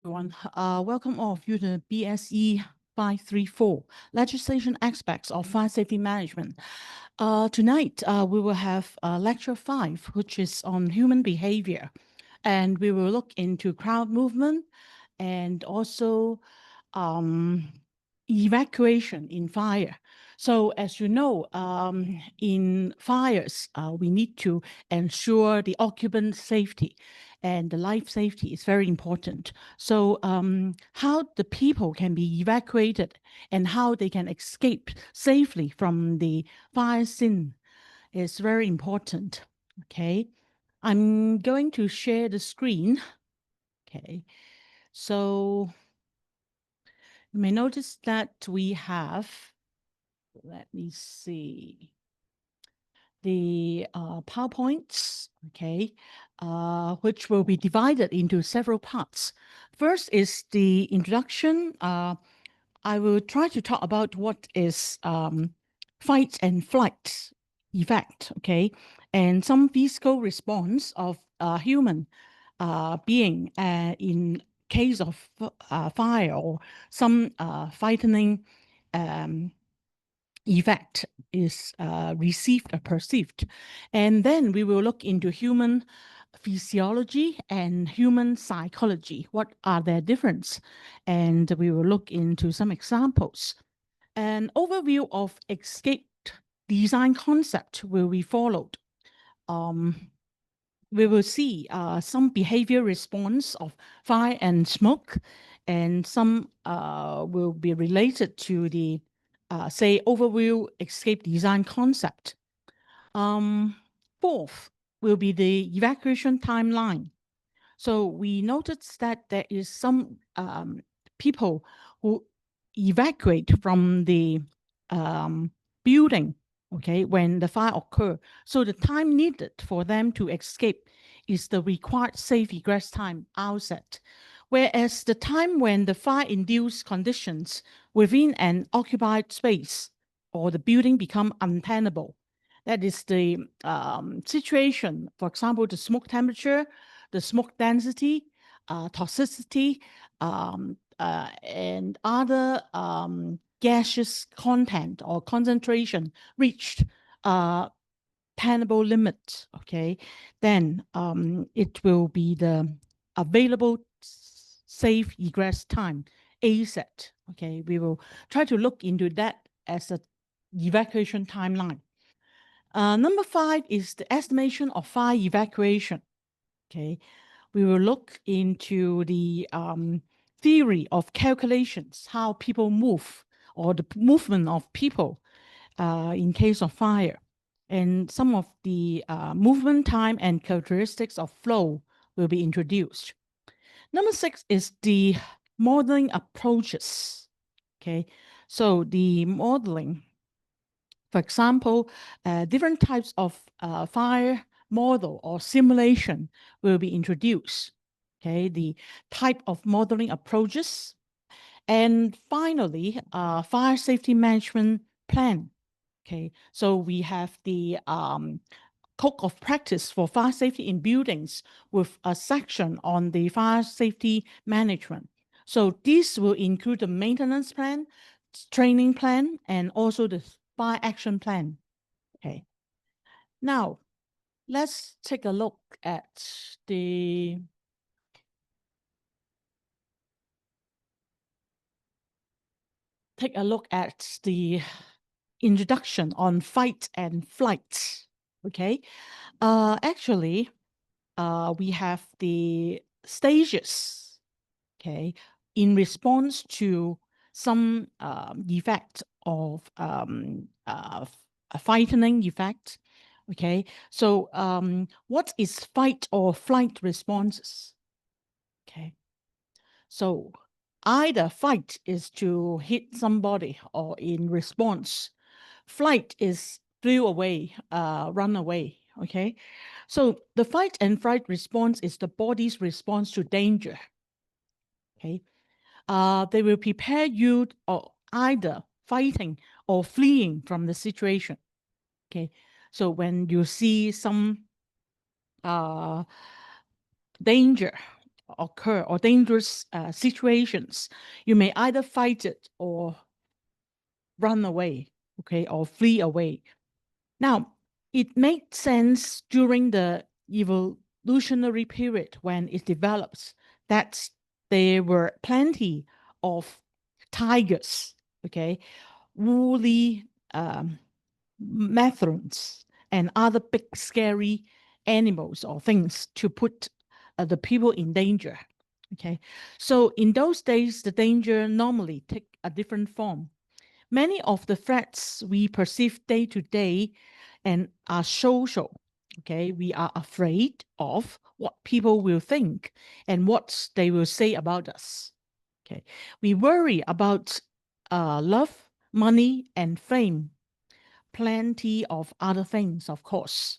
Everyone. Welcome all of you to BSE 534, Legislation Aspects of Fire Safety Management. Tonight, we will have Lecture 5, which is on human behavior. And we will look into crowd movement and also evacuation in fire. So as you know, in fires, we need to ensure the occupant safety, and the life safety is very important. So how the people can be evacuated and how they can escape safely from the fire scene is very important. Okay, I'm going to share the screen. Okay, so you may notice that we have, let me see, the PowerPoints, okay, which will be divided into several parts. First is the introduction. I will try to talk about what is fight and flight effect, okay, and some physical response of human being in case of fire or some frightening effect is received or perceived. And then we will look into human physiology and human psychology. What are their difference? And we will look into some examples. An overview of escape design concept will be followed. We will see some behavior response of fire and smoke, and some will be related to the, say, overview escape design concept. Fourth will be the evacuation timeline. So we noticed that there is some people who evacuate from the building, okay, when the fire occur. So the time needed for them to escape is the required safe egress time outset. Whereas the time when the fire-induced conditions within an occupied space or the building become untenable, that is the situation, for example, the smoke temperature, the smoke density, toxicity, and other gaseous content or concentration reached tenable limit, okay, then it will be the available safe egress time, ASET, okay. We will try to look into that as an evacuation timeline. Number 5 is the estimation of fire evacuation. Okay, we will look into the theory of calculations, how people move or the movement of people in case of fire. And some of the movement time and characteristics of flow will be introduced. Number 6 is the modeling approaches. Okay, so the modeling, for example, different types of fire model or simulation will be introduced. Okay, the type of modeling approaches. And finally, fire safety management plan. Okay, so we have the code of practice for fire safety in buildings with a section on the fire safety management. So this will include the maintenance plan, training plan, and also the fire action plan. Okay. Now, let's take a look at the introduction on fight and flight. Okay. Actually, we have the stages, okay, in response to some effect of a frightening effect. Okay, so what is fight or flight responses? Okay, so either fight is to hit somebody, or in response, flight is flew away, run away. Okay, so the fight and flight response is the body's response to danger. Okay, they will prepare you or either fighting or fleeing from the situation. Okay, so when you see some danger occur or dangerous situations, you may either fight it or run away, okay, or flee away. Now, it made sense during the evolutionary period when it develops that there were plenty of tigers, okay, woolly methrons, and other big scary animals or things to put the people in danger. Okay, so in those days, the danger normally take a different form. Many of the threats we perceive day to day and are social. Okay, we are afraid of what people will think and what they will say about us. Okay, we worry about love, money, and fame. Plenty of other things, of course.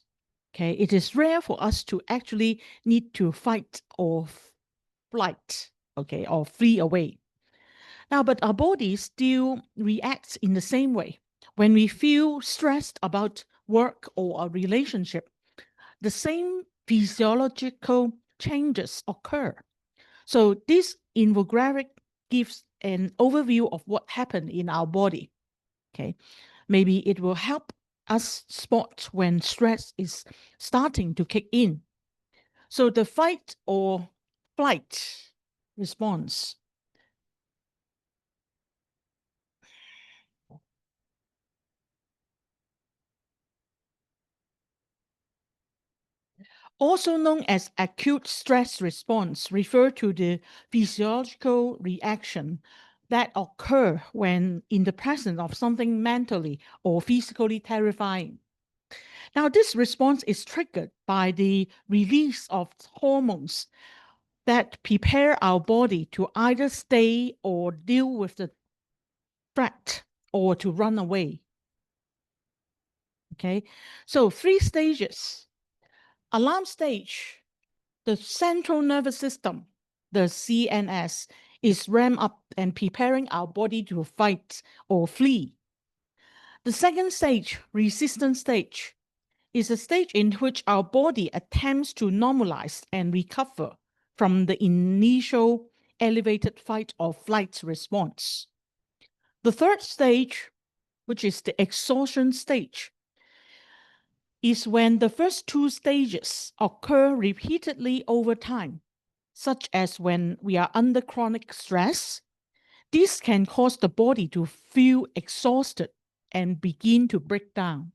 Okay, it is rare for us to actually need to fight or flight, okay, or flee away. Now, but our body still reacts in the same way. When we feel stressed about work or a relationship, the same physiological changes occur. So this infographic gives an overview of what happened in our body. Okay, maybe it will help us spot when stress is starting to kick in. So the fight or flight response also known as acute stress response, refer to the physiological reaction that occur when in the presence of something mentally or physically terrifying. Now, this response is triggered by the release of hormones that prepare our body to either stay or deal with the threat or to run away. Okay, so 3 stages. Alarm stage, the central nervous system, the CNS, is ramped up and preparing our body to fight or flee. The second stage, resistance stage, is a stage in which our body attempts to normalize and recover from the initial elevated fight or flight response. The third stage, which is the exhaustion stage, is when the first 2 stages occur repeatedly over time, such as when we are under chronic stress. This can cause the body to feel exhausted and begin to break down.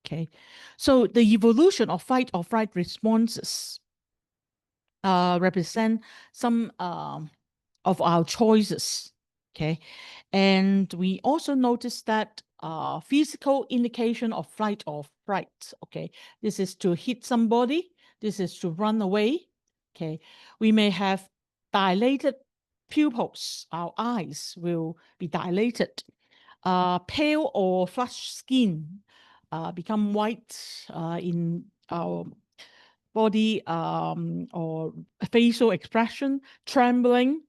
Okay, so the evolution of fight or flight responses represent some of our choices. Okay, and we also notice that physical indication of flight or fright. Okay, this is to hit somebody. This is to run away. Okay, we may have dilated pupils. Our eyes will be dilated. Pale or flushed skin become white in our body or facial expression, trembling,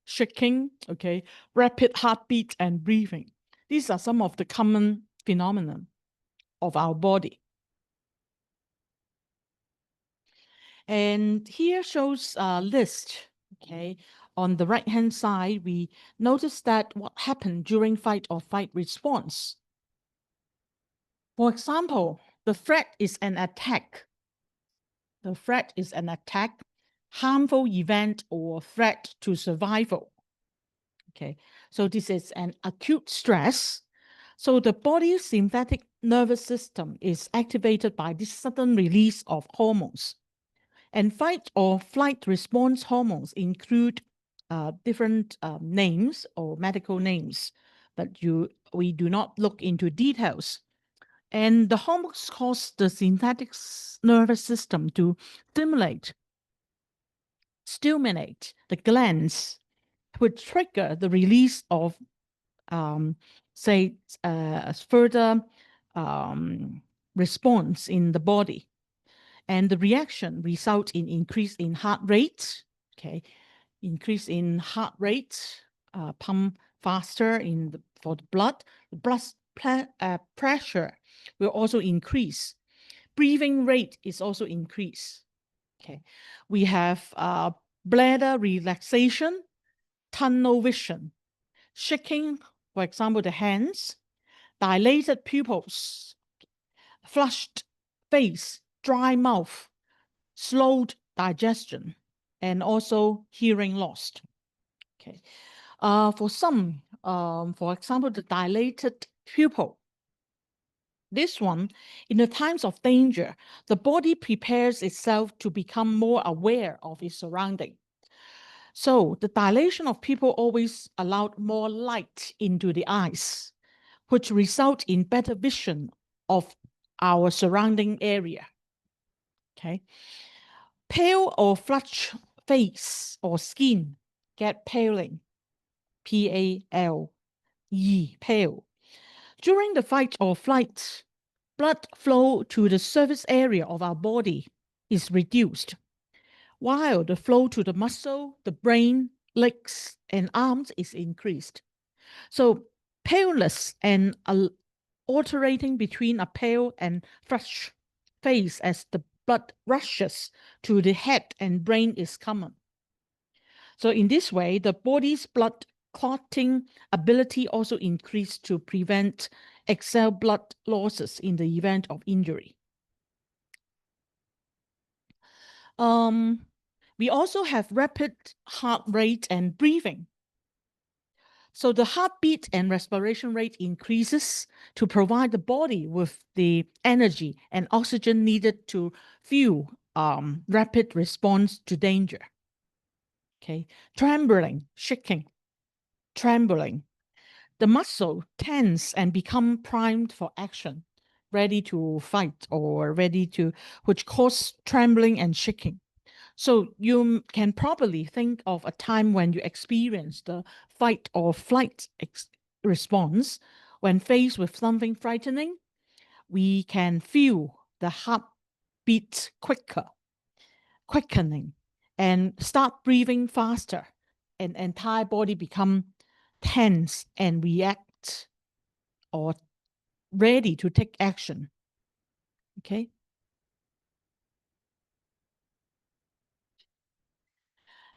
shaking, okay, rapid heartbeat and breathing. These are some of the common phenomena of our body. And here shows a list, okay. On the right-hand side, we notice that what happened during fight or flight response. For example, the threat is an attack. The threat is an attack, harmful event, or threat to survival. Okay, so this is an acute stress. So the body's sympathetic nervous system is activated by this sudden release of hormones. And fight or flight response hormones include different names or medical names, but we do not look into details. And the hormones cause the sympathetic nervous system to stimulate the glands, which trigger the release of, say, further response in the body. And the reaction results in increase in heart rate, okay, increase in heart rate, pump faster for the blood. The blood pressure will also increase. Breathing rate is also increased. Okay. We have bladder relaxation, tunnel vision, shaking, for example, the hands, dilated pupils, flushed face, dry mouth, slowed digestion, and also hearing loss. Okay. For some, for example, the dilated pupil. This one, in the times of danger, the body prepares itself to become more aware of its surrounding. So the dilation of pupil always allowed more light into the eyes, which result in better vision of our surrounding area. Okay. Pale or flushed face or skin get paling, P-A-L-E, pale. During the fight or flight, blood flow to the surface area of our body is reduced, while the flow to the muscle, the brain, legs, and arms is increased. So paleness and alternating between a pale and flushed face as the blood rushes to the head and brain is common. So in this way, the body's blood clotting ability also increased to prevent excess blood losses in the event of injury. We also have rapid heart rate and breathing. So the heartbeat and respiration rate increases to provide the body with the energy and oxygen needed to fuel rapid response to danger. Okay, trembling, shaking, trembling. The muscle tense and become primed for action, ready to fight or ready to, which cause trembling and shaking. So you can probably think of a time when you experience the fight or flight response. When faced with something frightening, we can feel the heartbeat quickening, and start breathing faster, and entire body become tense and react or ready to take action. Okay.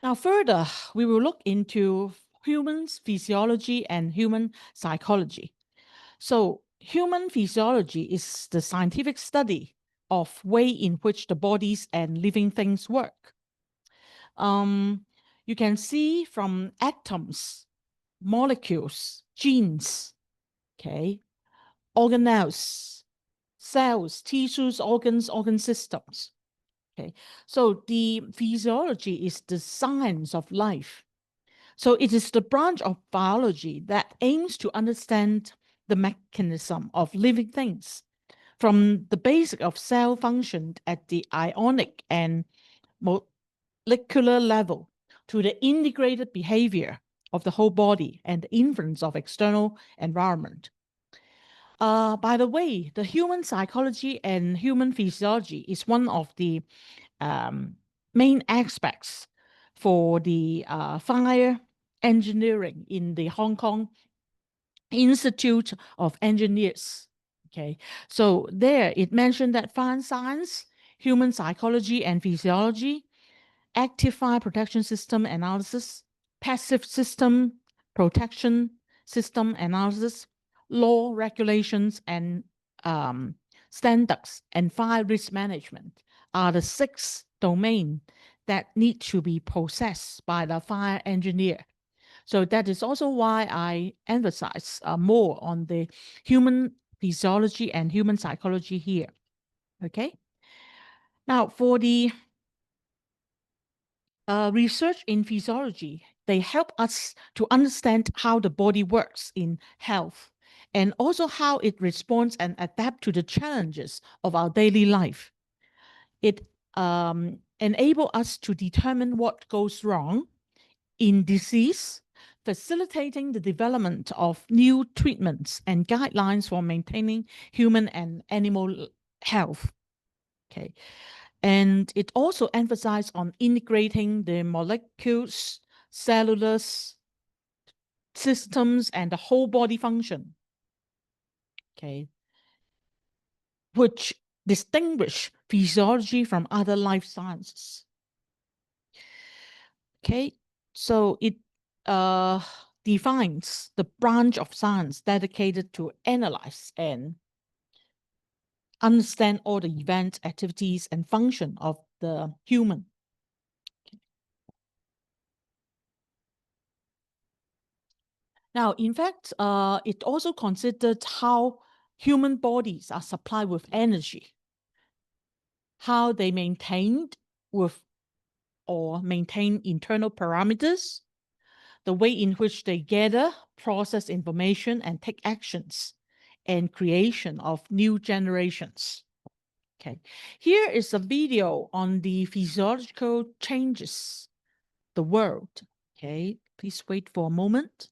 Now, further, we will look into human physiology and human psychology. So, human physiology is the scientific study of way in which the bodies and living things work. You can see from atoms, molecules, genes, okay, organelles, cells, tissues, organs, organ systems. Okay, so the physiology is the science of life. So it is the branch of biology that aims to understand the mechanism of living things, from the basic of cell function at the ionic and molecular level to the integrated behavior of the whole body and the influence of external environment. By the way, the human psychology and human physiology is one of the main aspects for the fire engineering in the Hong Kong Institute of Engineers. Okay, so there it mentioned that fire science, human psychology and physiology, active fire protection system analysis, passive system protection system analysis, law, regulations, and standards, and fire risk management are the 6 domains that need to be possessed by the fire engineer. So that is also why I emphasize more on the human physiology and human psychology here. Okay. Now, for the research in physiology, they help us to understand how the body works in health and also how it responds and adapts to the challenges of our daily life. It enables us to determine what goes wrong in disease, facilitating the development of new treatments and guidelines for maintaining human and animal health. Okay. And it also emphasized on integrating the molecules, cellular systems, and the whole body function. Okay. Which distinguish physiology from other life sciences. Okay, so it defines the branch of science dedicated to analyze and understand all the events, activities, and function of the human. Now, in fact, it also considered how human bodies are supplied with energy, how they maintained with or maintain internal parameters, the way in which they gather, process information, and take actions, and creation of new generations. Okay, here is a video on the physiological changes the world. Okay, please wait for a moment.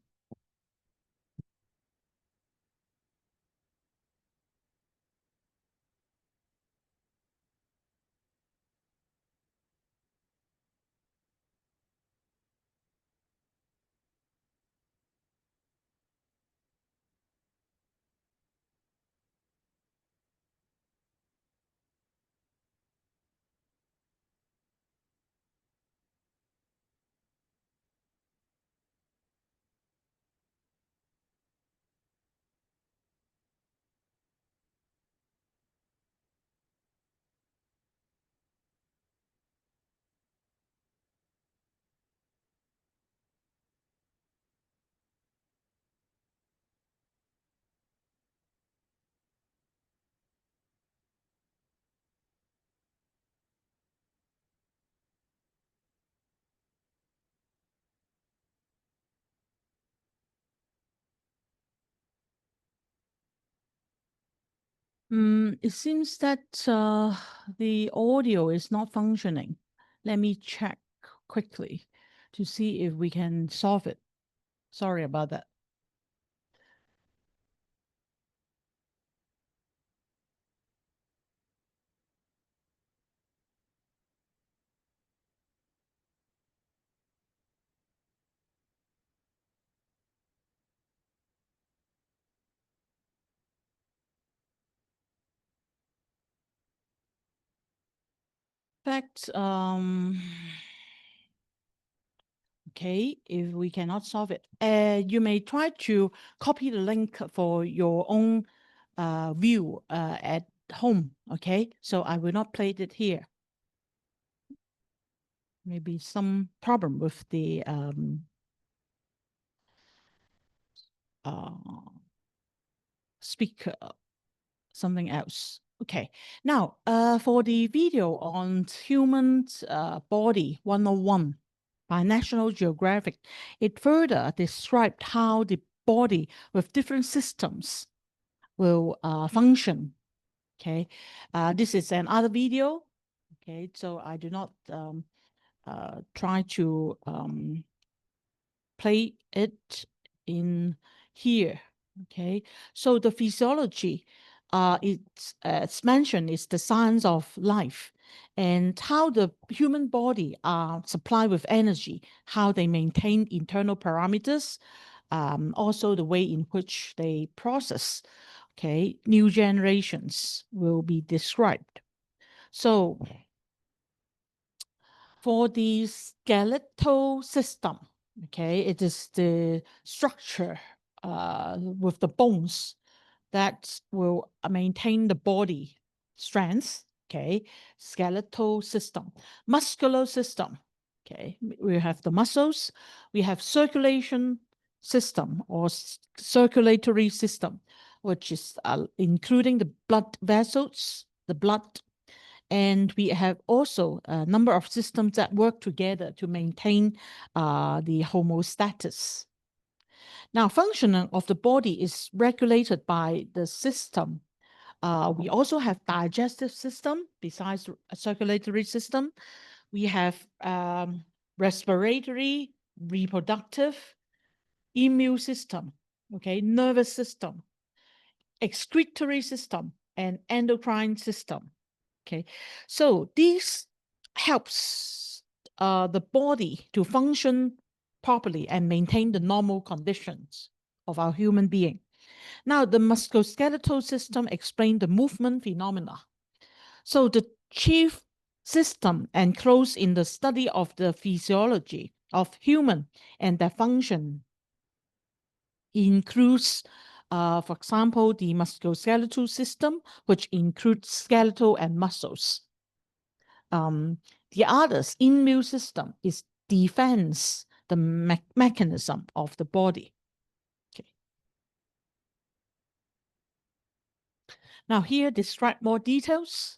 It seems that the audio is not functioning. Let me check quickly to see if we can solve it. Sorry about that. In fact, okay, if we cannot solve it, you may try to copy the link for your own view at home, okay? So I will not play it here. Maybe some problem with the speaker, something else. Okay, now for the video on human body 101 by National Geographic, it further described how the body with different systems will function. Okay, this is another video. Okay, so I do not try to play it in here. Okay, so the physiology, it's as mentioned, is the science of life and how the human body are supplied with energy, how they maintain internal parameters, also the way in which they process. Okay, new generations will be described. So for the skeletal system, okay, it is the structure with the bones that will maintain the body strength, okay, skeletal system. Muscular system, okay, we have the muscles, we have circulation system or circulatory system, which is including the blood vessels, the blood, and we have also a number of systems that work together to maintain the homeostasis. Now, functioning of the body is regulated by the system. We also have digestive system besides a circulatory system. We have respiratory, reproductive, immune system, okay, nervous system, excretory system, and endocrine system. Okay, so this helps the body to function properly and maintain the normal conditions of our human being. Now, the musculoskeletal system explains the movement phenomena. So the chief system enclosed in the study of the physiology of human and their function includes, for example, the musculoskeletal system, which includes skeletal and muscles. The other's immune system is defense, the mechanism of the body. Okay. Now here, describe more details.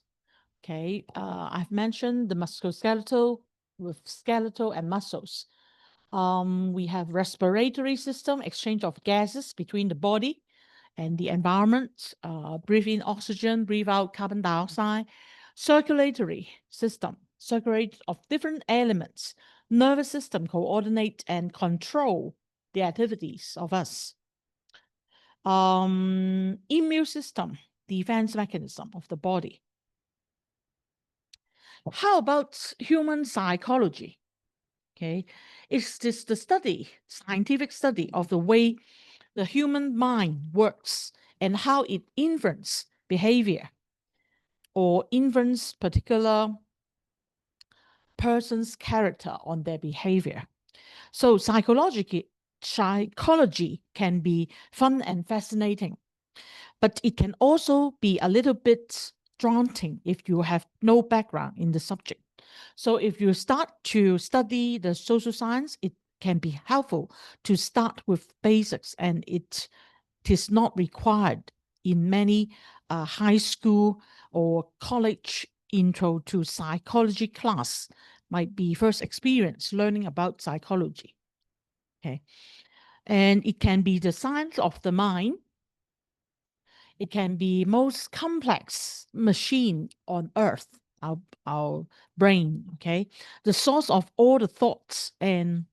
Okay, I've mentioned the musculoskeletal with skeletal and muscles. We have respiratory system, exchange of gases between the body and the environment, breathe in oxygen, breathe out carbon dioxide. Circulatory system, circulate of different elements. Nervous system, coordinate and control the activities of us. Immune system, defense mechanism of the body. How about human psychology? Okay, it's just the study, scientific study of the way the human mind works and how it influences behavior or influence particular person's character on their behavior. So psychology can be fun and fascinating, but it can also be a little bit daunting if you have no background in the subject. So if you start to study the social science, it can be helpful to start with basics, and it is not required in many high school or college intro to psychology class. Might be first experience learning about psychology. Okay. And it can be the science of the mind. It can be most complex machine on earth, our brain, okay? The source of all the thoughts and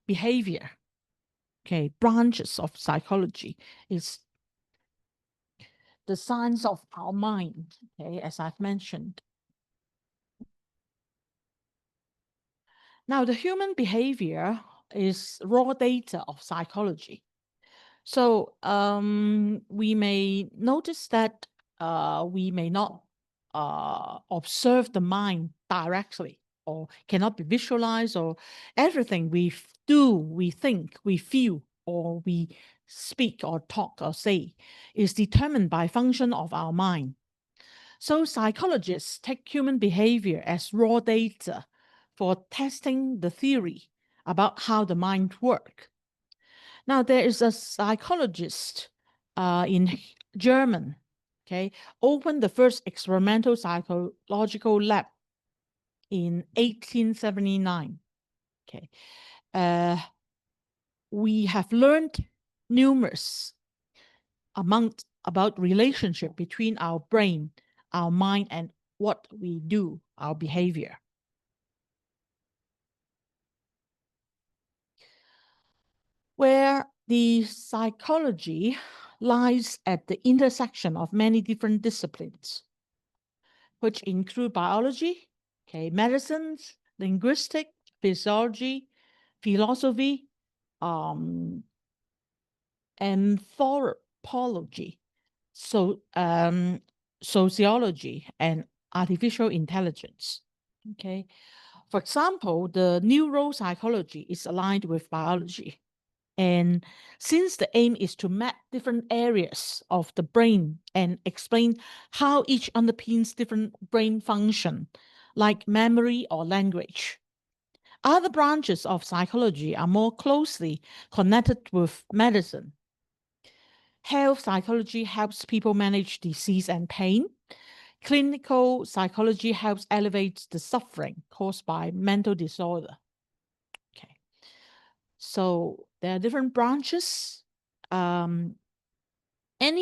behavior, okay? Branches of psychology is the science of our mind, okay, as I've mentioned. Now, the human behavior is raw data of psychology. So we may notice that we may not observe the mind directly or cannot be visualized, or everything we do, we think, we feel, or we speak or talk or say is determined by function of our mind. So psychologists take human behavior as raw data for testing the theory about how the mind works. Now, there is a psychologist in German, okay, opened the first experimental psychological lab in 1879. Okay, we have learned numerous about relationship between our brain, our mind, and what we do, our behavior. Where the psychology lies at the intersection of many different disciplines, which include biology, okay, medicine, linguistics, physiology, philosophy, anthropology, sociology, and artificial intelligence. Okay, for example, the neuropsychology is aligned with biology. And since the aim is to map different areas of the brain and explain how each underpins different brain function, like memory or language, other branches of psychology are more closely connected with medicine. Health psychology helps people manage disease and pain. Clinical psychology helps elevate the suffering caused by mental disorder. Okay. So there are different branches. Any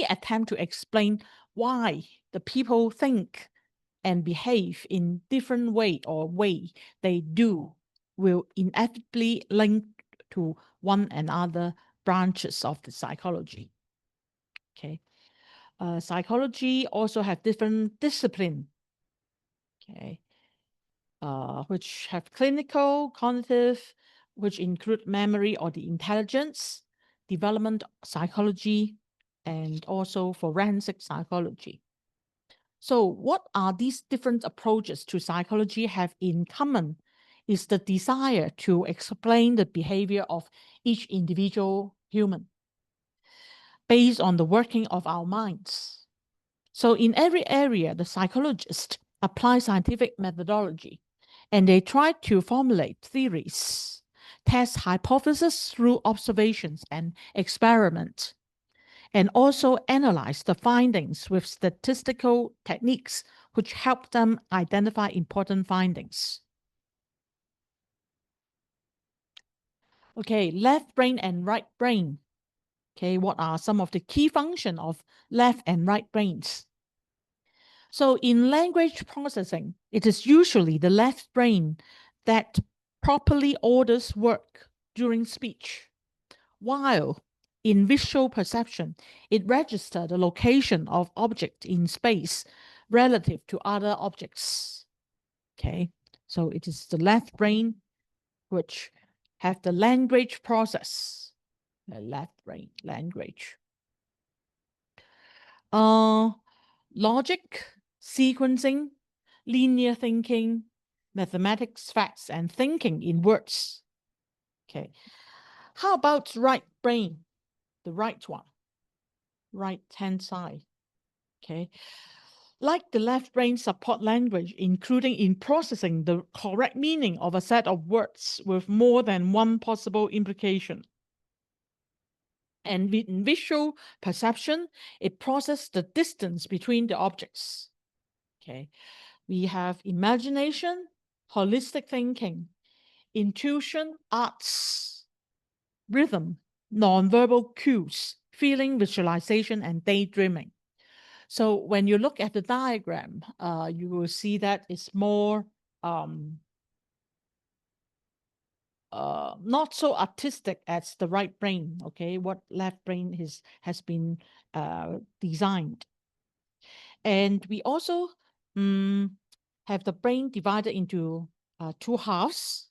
attempt to explain why the people think and behave in different way or way they do will inevitably link to one another branches of the psychology. Okay. Psychology also have different discipline. Okay. Which have clinical, cognitive, which include memory or the intelligence, development psychology, and also forensic psychology. So what are these different approaches to psychology have in common is the desire to explain the behavior of each individual human based on the working of our minds. So in every area, the psychologists apply scientific methodology and they try to formulate theories, test hypotheses through observations and experiment, and also analyze the findings with statistical techniques which help them identify important findings. Okay, left brain and right brain. Okay, what are some of the key functions of left and right brains? So in language processing, it is usually the left brain that properly orders work during speech, while in visual perception, it registers the location of object in space relative to other objects. Okay, so it is the left brain which have the language process, the left brain language. Logic, sequencing, linear thinking, mathematics, facts, and thinking in words. Okay. How about right brain? The right one, right-hand side. Okay. Like the left brain support language, including in processing the correct meaning of a set of words with more than one possible implication. And in visual perception, it processes the distance between the objects. Okay. We have imagination, holistic thinking, intuition, arts, rhythm, nonverbal cues, feeling, visualization, and daydreaming. So when you look at the diagram, you will see that it's more not so artistic as the right brain, okay, what left brain has been designed. And we also have the brain divided into two halves,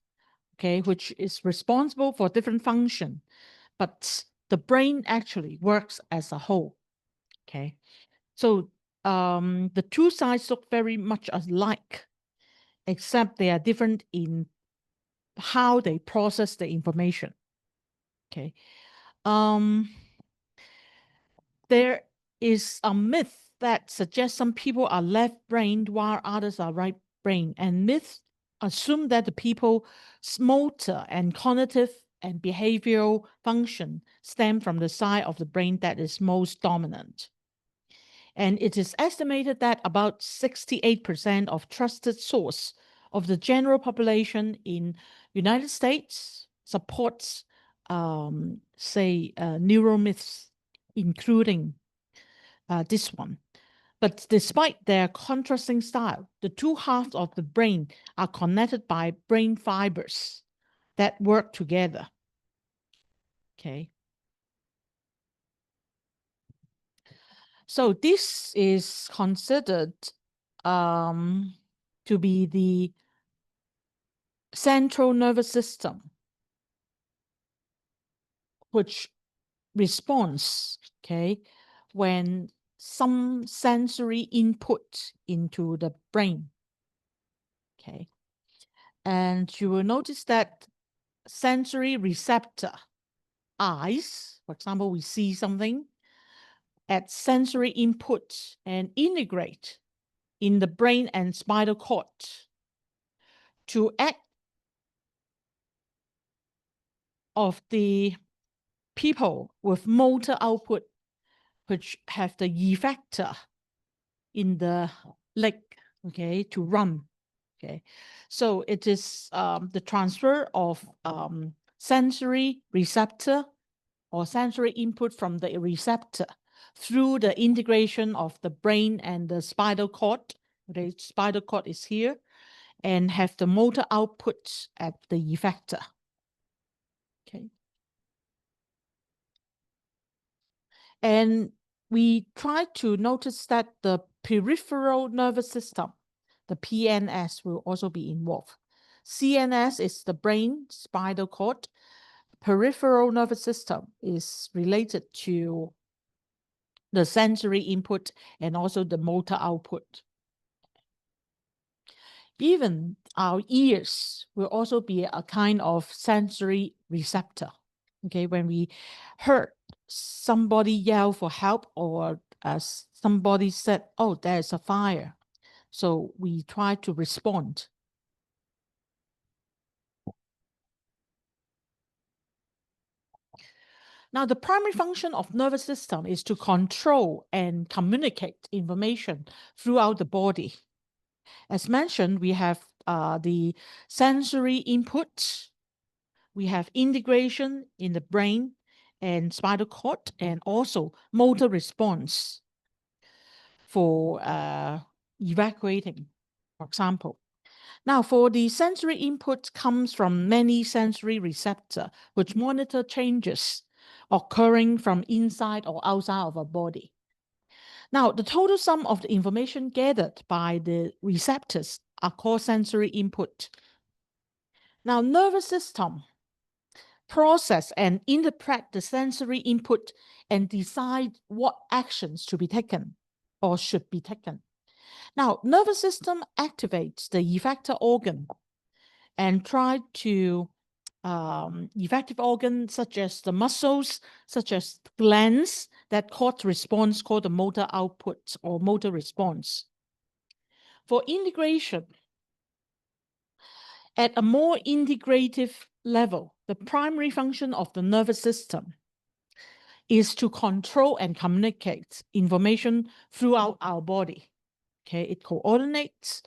okay, which is responsible for different function, but the brain actually works as a whole, okay. So the two sides look very much alike, except they are different in how they process the information, okay. There is a myth that suggests some people are left-brained while others are right-brained, and myths assume that the people's motor and cognitive and behavioral function stem from the side of the brain that is most dominant. And it is estimated that about 68% of trusted source of the general population in United States supports, neural myths, including this one. But despite their contrasting style, the two halves of the brain are connected by brain fibers that work together. Okay. So this is considered to be the central nervous system, which responds, okay, when some sensory input into the brain. Okay. And you will notice that sensory receptor, eyes, for example, we see something, add sensory input and integrate in the brain and spinal cord to act of the people with motor output, which have the effector in the leg, okay, to run. Okay, so it is the transfer of sensory receptor or sensory input from the receptor through the integration of the brain and the spinal cord. The spinal cord is here and have the motor output at the effector. Okay. And we try to notice that the peripheral nervous system, the PNS, will also be involved. CNS is the brain, spinal cord. Peripheral nervous system is related to the sensory input and also the motor output. Even our ears will also be a kind of sensory receptor. Okay, when we heard somebody yell for help, or somebody said, oh, there's a fire, so we try to respond. Now, the primary function of nervous system is to control and communicate information throughout the body. As mentioned, we have the sensory input, we have integration in the brain and spinal cord, and also motor response for evacuating, for example. Now, for the sensory input comes from many sensory receptors, which monitor changes occurring from inside or outside of our body. Now, the total sum of the information gathered by the receptors are called sensory input. Now, nervous system process and interpret the sensory input and decide what actions to be taken or should be taken. Now, nervous system activates the effector organ and try to effective organs such as the muscles, such as glands that cause response called the motor output or motor response. For integration, at a more integrative level, the primary function of the nervous system is to control and communicate information throughout our body. Okay, it coordinates,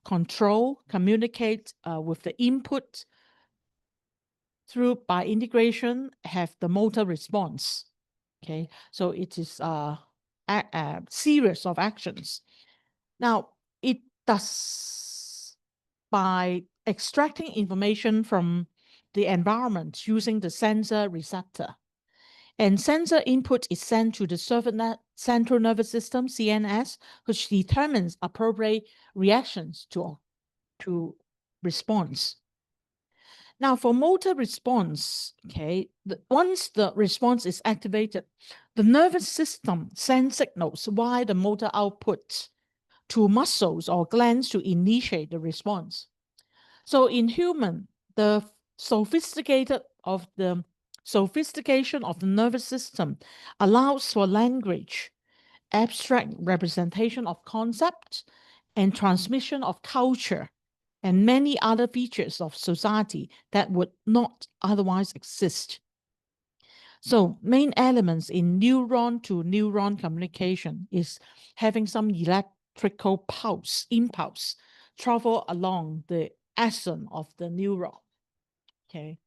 control, communicate with the input through by integration, have the motor response. Okay, so it is a series of actions. Now, it does by extracting information from the environment using the sensor receptor. And sensor input is sent to the central nervous system, CNS, which determines appropriate reactions to response. Now, for motor response, okay, once the response is activated, the nervous system sends signals via the motor output to muscles or glands to initiate the response. So in human, the sophistication of the nervous system allows for language, abstract representation of concepts, and transmission of culture, and many other features of society that would not otherwise exist. So main elements in neuron to neuron communication is having some electrical impulse travel along the axon of the neuron. Okay.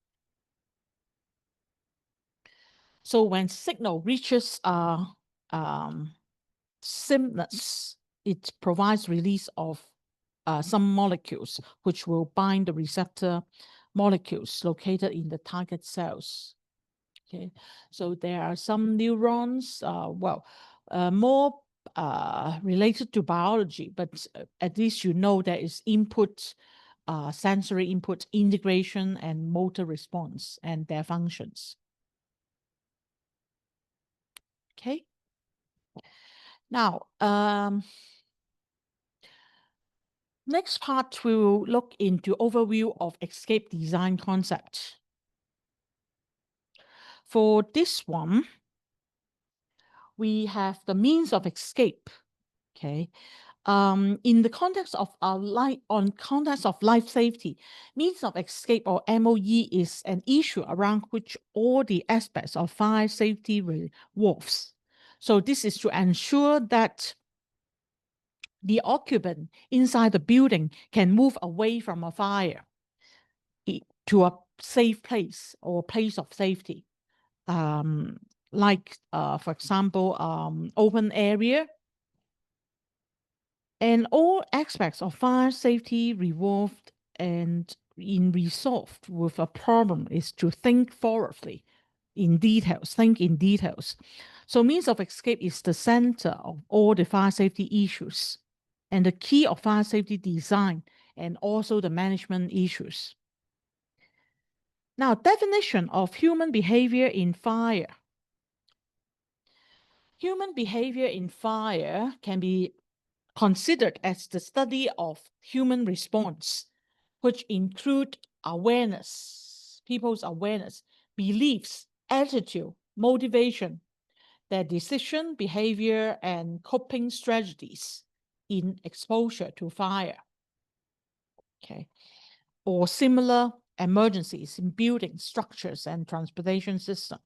So when signal reaches synapse, it provides release of some molecules which will bind the receptor molecules located in the target cells. Okay, so there are some neurons, more related to biology, but at least you know there is input, sensory input, integration, and motor response and their functions. Okay. Now, next part, we will look into overview of escape design concept. For this one, we have the means of escape. Okay. In the context of life safety, means of escape or MOE is an issue around which all the aspects of fire safety revolves. So this is to ensure that the occupant inside the building can move away from a fire to a safe place or place of safety. Like, for example, open area. And all aspects of fire safety revolved and resolved with a problem is to think thoroughly in details, think in details. So means of escape is the center of all the fire safety issues and the key of fire safety design and also the management issues. Now, definition of human behavior in fire. Human behavior in fire can be considered as the study of human response, which include awareness, people's awareness, beliefs, attitude, motivation, their decision, behavior, and coping strategies in exposure to fire, okay, or similar emergencies in building structures and transportation system.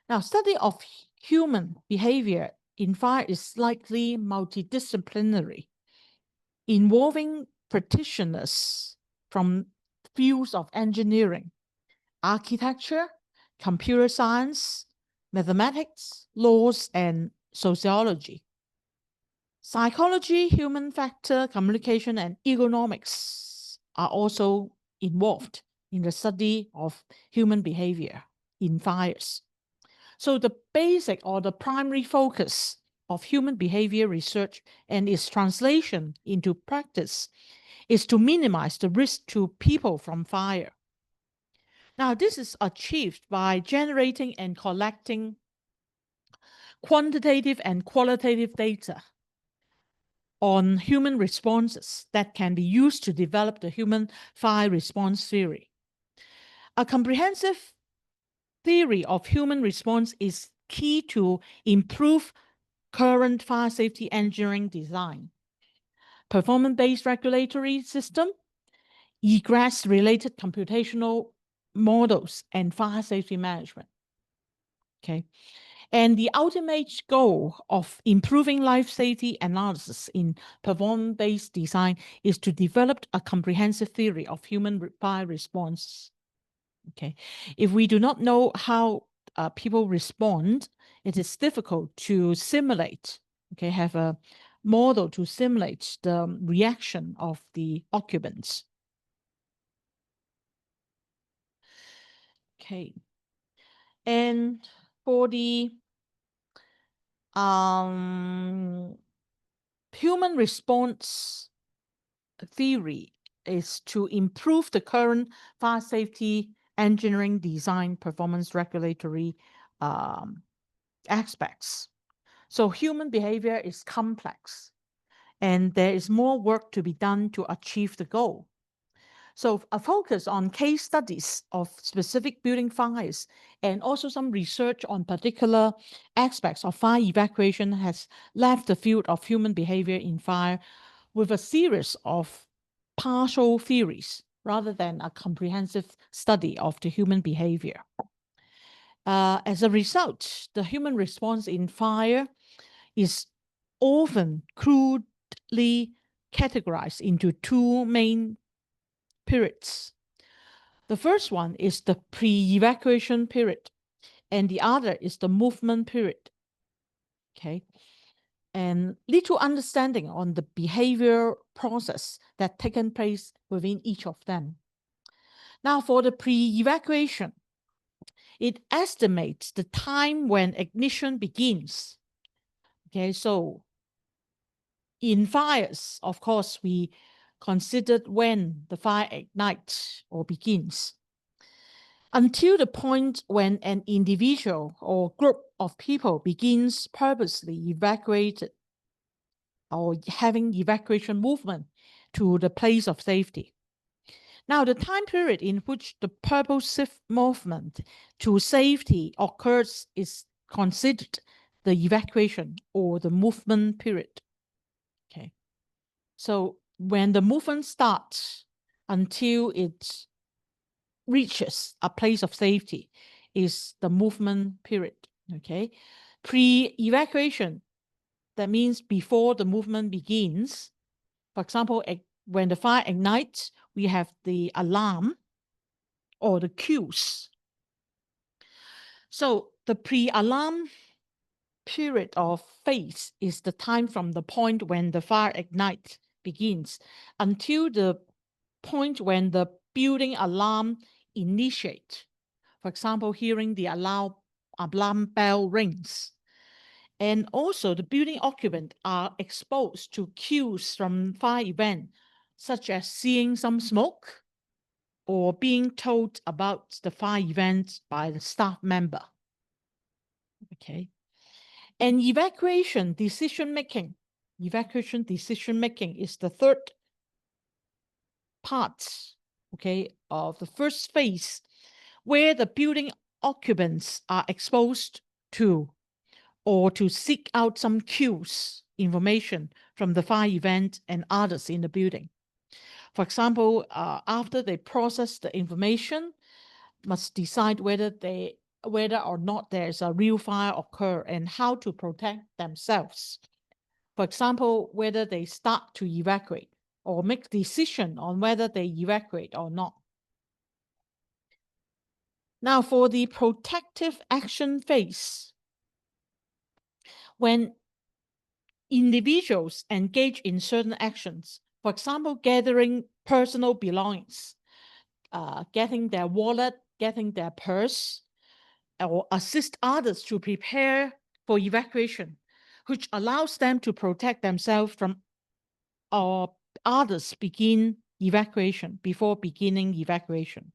Now, study of human behavior in fire is likely multidisciplinary, involving practitioners from fields of engineering, architecture, computer science, mathematics, laws, and sociology. Psychology, human factor, communication, and economics are also involved in the study of human behavior in fires. So the basic or the primary focus of human behavior research and its translation into practice is to minimize the risk to people from fire. Now, this is achieved by generating and collecting quantitative and qualitative data on human responses that can be used to develop the human fire response theory. A comprehensive theory of human response is key to improve current fire safety engineering design, performance-based regulatory system, egress-related computational models, and fire safety management. Okay. And the ultimate goal of improving life safety analysis in performance-based design is to develop a comprehensive theory of human fire response. Okay. If we do not know how people respond, it is difficult to simulate, okay, have a model to simulate the reaction of the occupants. Okay. And for the human response theory is to improve the current fire safety engineering design performance regulatory aspects. So human behavior is complex and there is more work to be done to achieve the goal. So a focus on case studies of specific building fires and also some research on particular aspects of fire evacuation has left the field of human behavior in fire with a series of partial theories rather than a comprehensive study of the human behavior. As a result, the human response in fire is often crudely categorized into two main periods. The first one is the pre-evacuation period, and the other is the movement period. Okay. And little understanding on the behavior process that taken place within each of them. Now, for the pre-evacuation, it estimates the time when ignition begins. Okay, so in fires, of course, we considered when the fire ignites or begins until the point when an individual or group of people begins purposely evacuated or having evacuation movement to the place of safety. Now, the time period in which the purposive movement to safety occurs is considered the evacuation or the movement period. Okay. So when the movement starts until it reaches a place of safety is the movement period. Okay. Pre-evacuation, that means before the movement begins. For example, when the fire ignites, we have the alarm or the cues. So the pre-alarm period of phase is the time from the point when the fire ignites begins until the point when the building alarm initiates. For example, hearing the alarm bell rings. And also the building occupants are exposed to cues from fire event, such as seeing some smoke or being told about the fire event by the staff member. Okay. And evacuation decision-making is the third part, okay, of the first phase, where the building occupants are exposed to or to seek out some cues, information from the fire event and others in the building. For example, after they process the information, must decide whether or not there's a real fire occur and how to protect themselves. For example, whether they start to evacuate or make decision on whether they evacuate or not. Now, for the protective action phase, when individuals engage in certain actions, for example, gathering personal belongings, getting their wallet, getting their purse, or assist others to prepare for evacuation, which allows them to protect themselves from or others begin evacuation before beginning evacuation.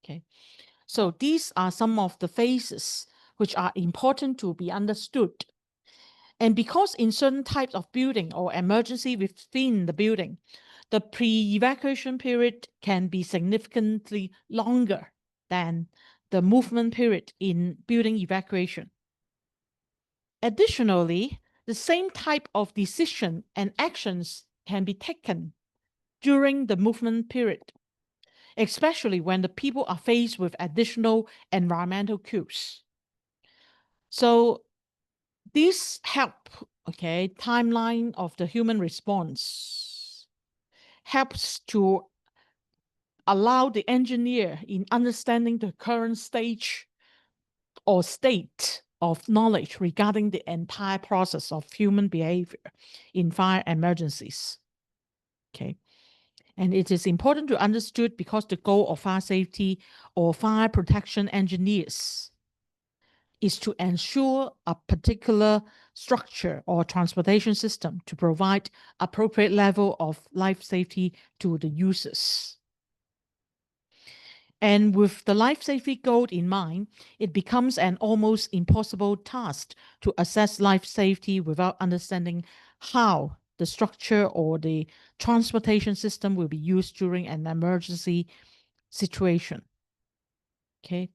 Okay, so these are some of the phases which are important to be understood. And because in certain types of building or emergency within the building, the pre-evacuation period can be significantly longer than the movement period in building evacuation. Additionally, the same type of decision and actions can be taken during the movement period, especially when the people are faced with additional environmental cues. So this help, okay, timeline of the human response helps to allow the engineer in understanding the current stage or state of knowledge regarding the entire process of human behavior in fire emergencies. Okay. And it is important to understood because the goal of fire safety or fire protection engineers is to ensure a particular structure or transportation system to provide appropriate level of life safety to the users. And with the life safety goal in mind, it becomes an almost impossible task to assess life safety without understanding how the structure or the transportation system will be used during an emergency situation. Okay.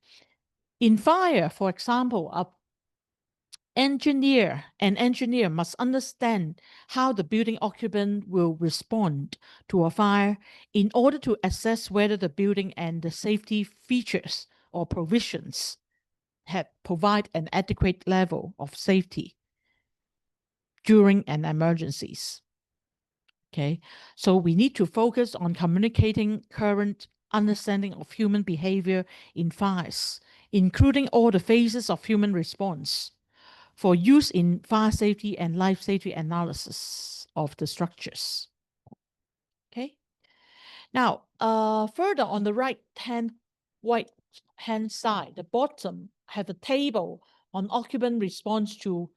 In fire, for example, an engineer must understand how the building occupant will respond to a fire in order to assess whether the building and the safety features or provisions provide an adequate level of safety during an emergencies. Okay, so we need to focus on communicating current understanding of human behavior in fires, including all the phases of human response, for use in fire safety and life safety analysis of the structures. Okay. Now, further on the right hand side, the bottom have a table on occupant response to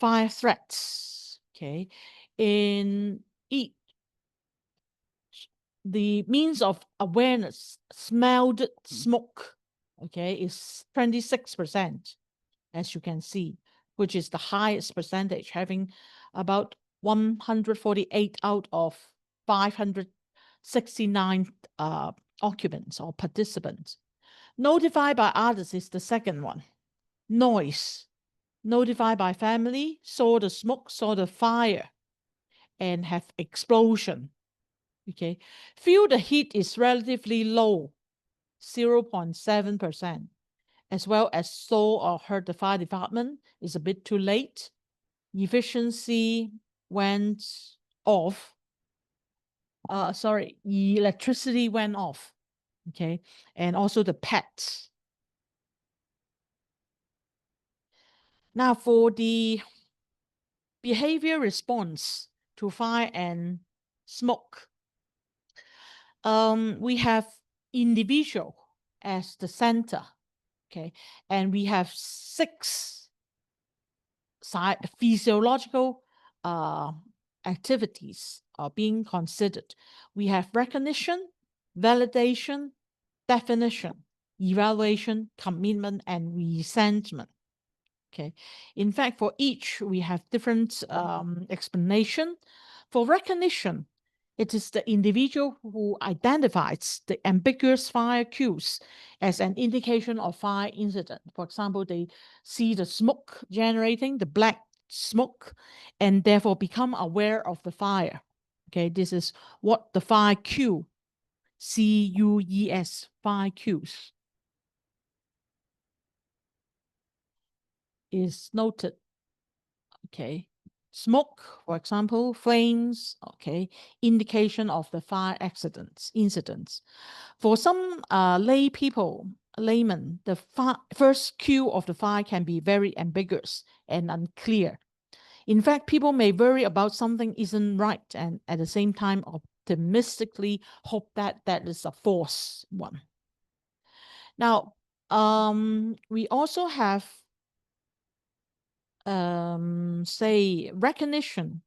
fire threats. Okay. In each, the means of awareness, smelled smoke, okay, is 26%, as you can see, which is the highest percentage, having about 148 out of 569 occupants or participants. Notified by others is the second one. Noise, notified by family, saw the smoke, saw the fire, and have explosion. Okay, feel the heat is relatively low, 0.7%. As well as saw or heard the fire department is a bit too late. Efficiency went off. Electricity went off. Okay, and also the pets. Now for the behavior response to fire and smoke, we have individual as the center. Okay, and we have 6 physiological activities are being considered. We have recognition, validation, definition, evaluation, commitment, and resentment. Okay. In fact, for each, we have different explanation. For recognition, it is the individual who identifies the ambiguous fire cues as an indication of fire incident. For example, they see the smoke generating, the black smoke, and therefore become aware of the fire. Okay, this is what the fire cue, CUES, fire cues, is noted. Okay. Smoke, for example, flames, okay, indication of the fire incidents. For some laymen, the first cue of the fire can be very ambiguous and unclear. In fact, people may worry about something isn't right and at the same time optimistically hope that that is a false one. Now, we also have say recognition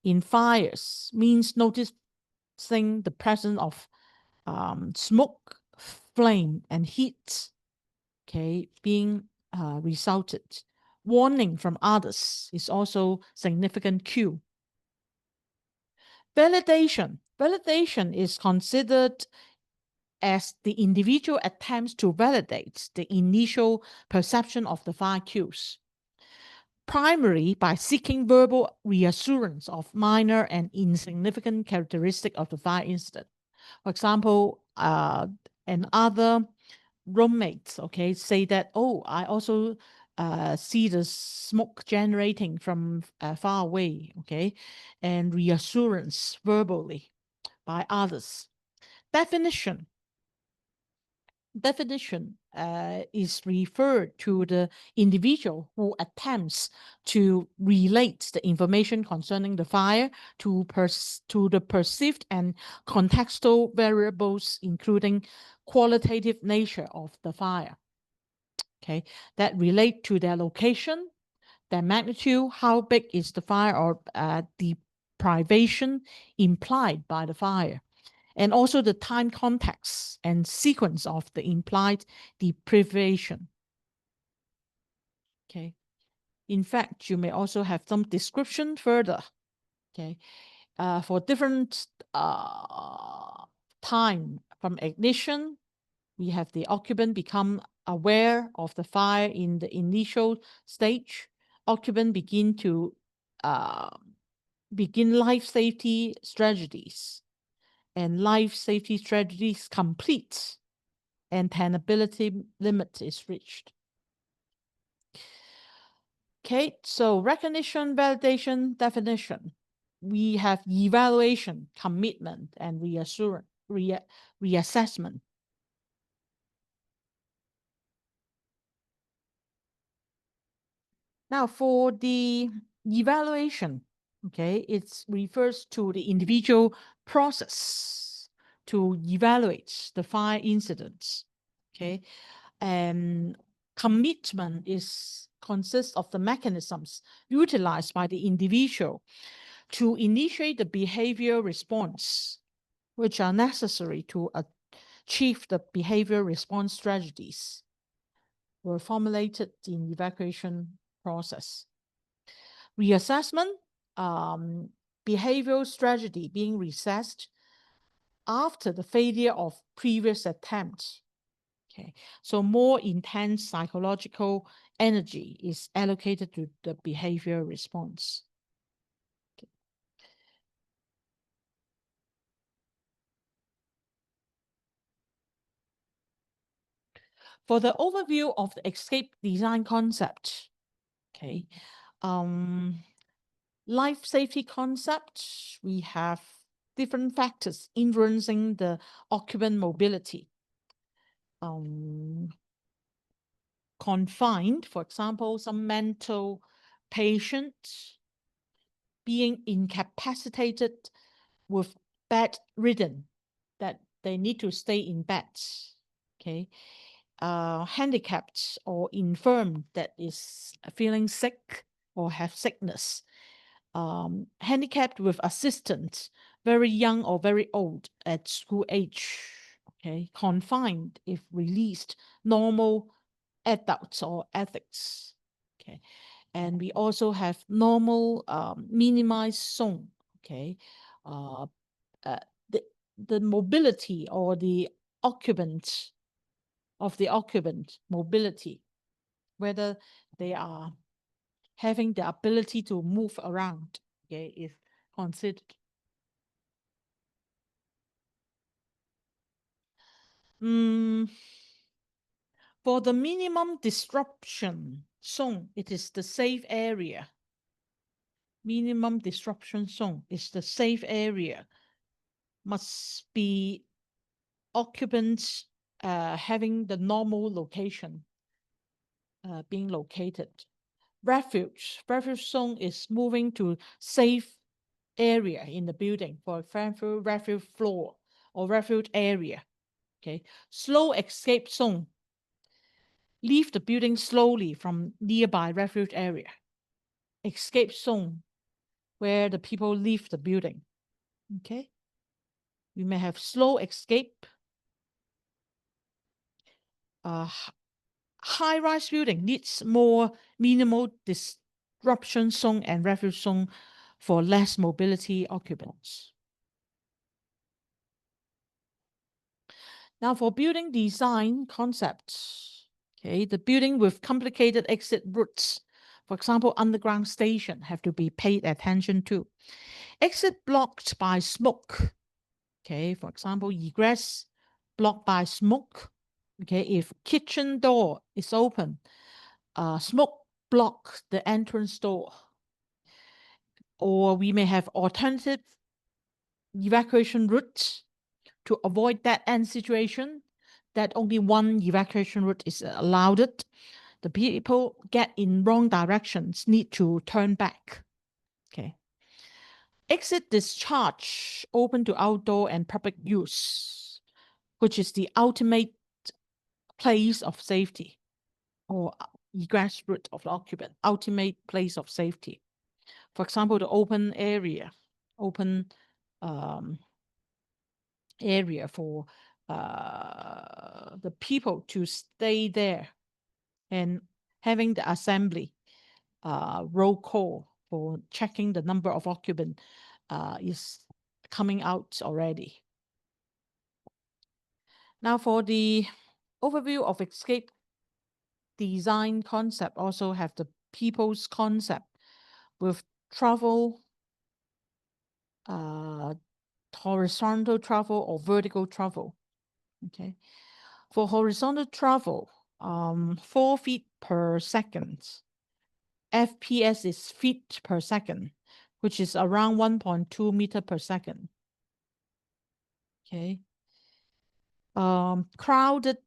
in fires means noticing the presence of smoke, flame, and heat, okay, being resulted. Warning from others is also significant cue. Validation. Validation is considered as the individual attempts to validate the initial perception of the fire cues, primarily by seeking verbal reassurance of minor and insignificant characteristic of the fire incident. For example, and other roommates, okay, say that, oh, I also see the smoke generating from far away, okay, and reassurance verbally by others. Definition. Definition is referred to the individual who attempts to relate the information concerning the fire to the perceived and contextual variables, including qualitative nature of the fire, okay, that relate to their location, their magnitude, how big is the fire, or deprivation implied by the fire, and also the time context and sequence of the implied deprivation. Okay. In fact, you may also have some description further. Okay. For different time from ignition, we have the occupant become aware of the fire in the initial stage. Occupant begin to begin life safety strategies, and life safety strategies complete and tenability limit is reached. Okay, so recognition, validation, definition. We have evaluation, commitment, and reassessment. Now, for the evaluation, okay, it refers to the individual process to evaluate the fire incidents. Okay, and commitment consists of the mechanisms utilized by the individual to initiate the behavior response, which are necessary to achieve the behavior response strategies were formulated in evacuation process. Reassessment, behavioral strategy being reassessed after the failure of previous attempts. Okay, so more intense psychological energy is allocated to the behavior response. Okay. For the overview of the escape design concept, okay, life safety concept, we have different factors influencing the occupant mobility. Confined, for example, some mental patients being incapacitated with bedridden, that they need to stay in bed, okay, handicapped or infirm that is feeling sick or have sickness, handicapped with assistance, very young or very old at school age, okay, confined if released, normal adults or ethics. Okay. And we also have normal minimized zone. Okay. Uh, uh, the, the mobility or the occupant of the occupant mobility, whether they are having the ability to move around, okay, is considered. For the minimum disruption zone, it is the safe area. Minimum disruption zone is the safe area. Must be occupants having the normal location being located. Refuge zone is moving to safe area in the building, for example, refuge floor or refuge area. Okay. Slow escape zone. Leave the building slowly from nearby refuge area. Escape zone, where the people leave the building. Okay. We may have slow escape. High-rise building needs more minimal disruption zone and refuge zone for less mobility occupants. Now for building design concepts, okay, the building with complicated exit routes, for example, underground station, have to be paid attention to. Exit blocked by smoke, okay, for example, egress blocked by smoke, okay, if kitchen door is open, smoke block the entrance door. Or we may have alternative evacuation routes to avoid that end situation, that only one evacuation route is allowed. The people get in wrong directions need to turn back. Okay. Exit discharge open to outdoor and public use, which is the ultimate place of safety, or egress route of the occupant, ultimate place of safety. For example, the open area, open area for the people to stay there, and having the assembly roll call for checking the number of occupants is coming out already. Now for the overview of escape design concept, also have the people's concept with travel, horizontal travel or vertical travel. Okay. For horizontal travel, 4 feet per second. FPS is feet per second, which is around 1.2 meter per second. Okay. Crowded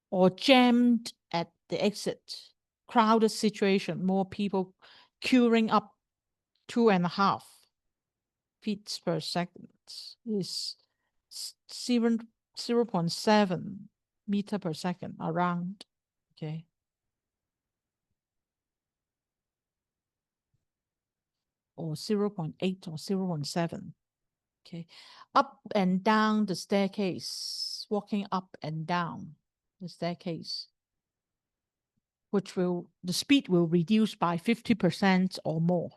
or jammed at the exit. Crowded situation, more people queuing up, 2.5 feet per second is 0.7 meter per second around. Okay. Or 0.8 or 0.7. Okay. Up and down the staircase, walking up and down the staircase, which will, the speed will reduce by 50% or more,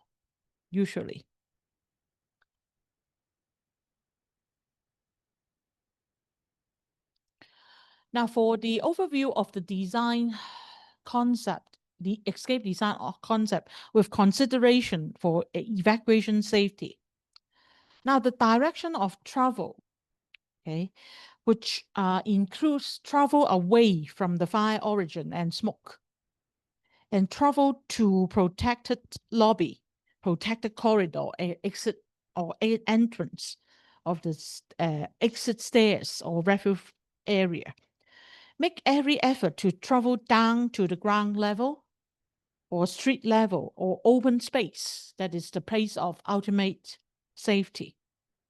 usually. Now for the overview of the design concept, the escape design concept with consideration for evacuation safety. Now the direction of travel, okay, which includes travel away from the fire origin and smoke, and travel to protected lobby, protected corridor, exit or entrance of the exit stairs or refuge area. Make every effort to travel down to the ground level or street level or open space. That is the place of ultimate safety.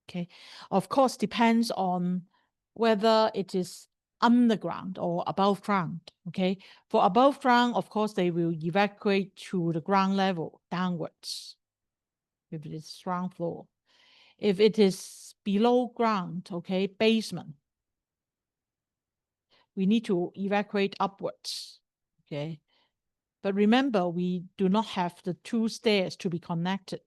Okay. Of course, depends on whether it is underground or above ground. Okay. For above ground, of course, they will evacuate to the ground level downwards if it is ground floor. If it is below ground, okay, basement, we need to evacuate upwards. Okay. But remember, we do not have the two stairs to be connected.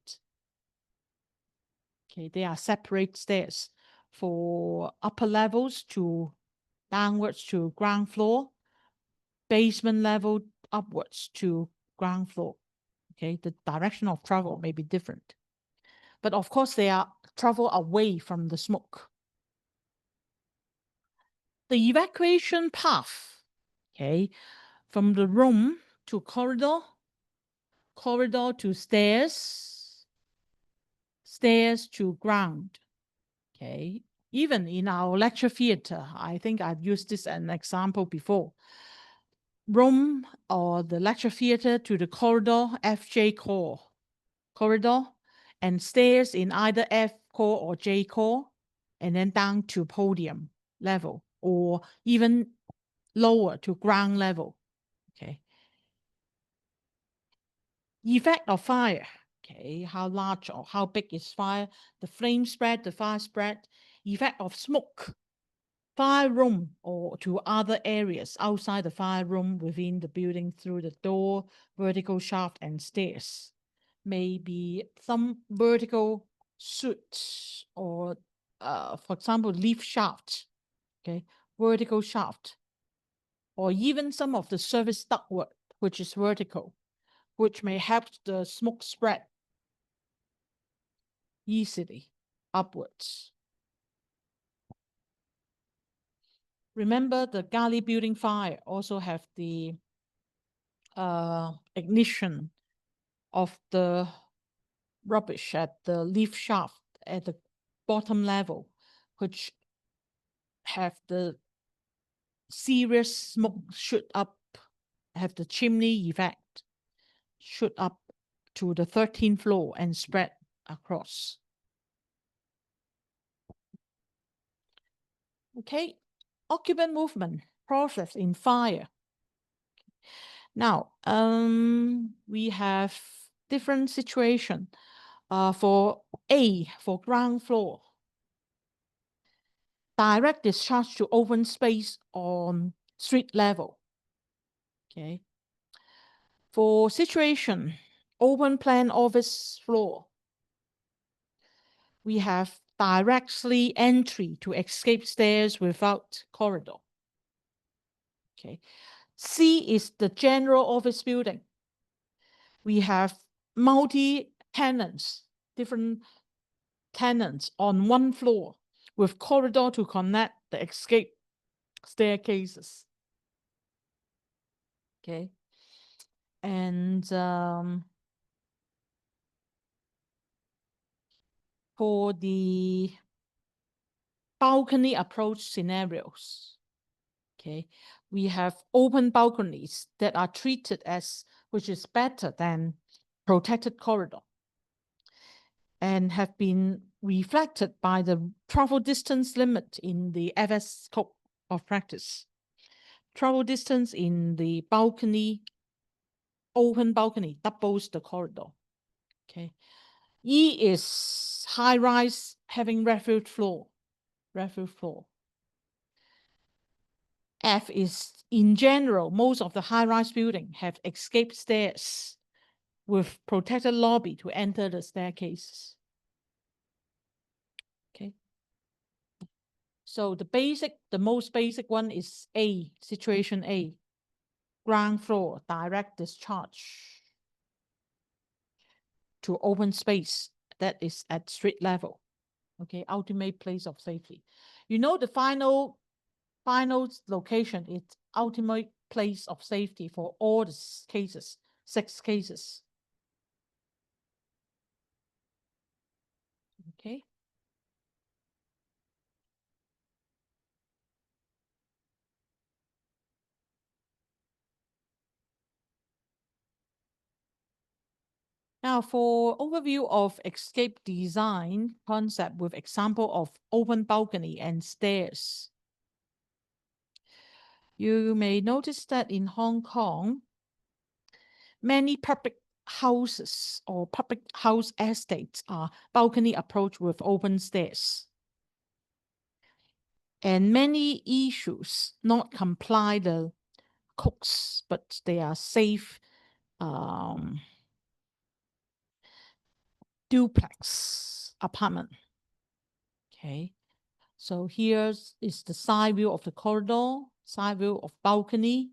Okay, they are separate stairs for upper levels to downwards to ground floor, basement level upwards to ground floor. Okay, the direction of travel may be different. But of course, they are travel away from the smoke. The evacuation path, okay, from the room to corridor, corridor to stairs, stairs to ground. Okay, even in our lecture theater, I think I've used this as an example before. Room or the lecture theater to the corridor, FJ core corridor, and stairs in either F core or J core, and then down to podium level, or even lower to ground level. Okay. Effect of fire. Okay, how large or how big is fire? The flame spread, the fire spread. Effect of smoke. Fire room or to other areas outside the fire room within the building through the door, vertical shaft, and stairs. Maybe some vertical chute or, for example, lift shaft. Okay, vertical shaft, or even some of the service ductwork, which is vertical, which may help the smoke spread easily upwards. Remember, the galley building fire also have the ignition of the rubbish at the lift shaft at the bottom level, which have the serious smoke shoot up, have the chimney effect, shoot up to the 13th floor and spread across. Okay, occupant movement process in fire. Now, we have different situation. For A, for ground floor, direct discharge to open space on street level. Okay. For situation, open plan office floor, we have directly entry to escape stairs without corridor. Okay. C is the general office building. We have multi-tenants, different tenants on one floor with corridor to connect the escape staircases. Okay. And for the balcony approach scenarios, okay, we have open balconies that are treated as, which is better than protected corridor, and have been reflected by the travel distance limit in the FS scope of practice. Travel distance in the balcony, open balcony, doubles the corridor. Okay. E is high rise having refuge floor. Refuge floor. F is, in general, most of the high rise building have escape stairs with protected lobby to enter the staircases. Okay. So the most basic one is A, situation A, ground floor, direct discharge to open space that is at street level. Okay, ultimate place of safety. You know, the final location is ultimate place of safety for all the cases, 6 cases. Okay. Now, for overview of escape design concept with example of open balcony and stairs. You may notice that in Hong Kong, many public houses or public house estates are balcony approach with open stairs. And many issues not comply the codes, but they are safe duplex apartment. Okay, so here is the side view of the corridor, side view of balcony.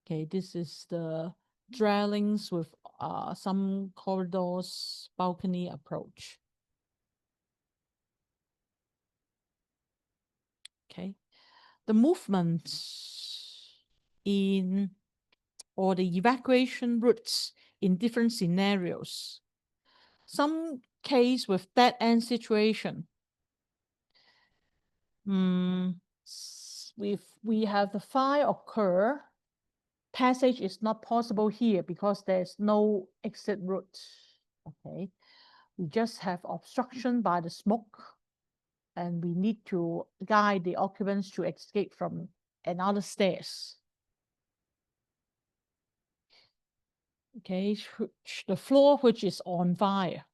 Okay, this is the dwellings with some corridors, balcony approach. Okay, the movements in or the evacuation routes in different scenarios. Some case with dead end situation. If we have the fire occur, passage is not possible here because there's no exit route. Okay, we just have obstruction by the smoke, and we need to guide the occupants to escape from another stairs. Okay, the floor which is on fire.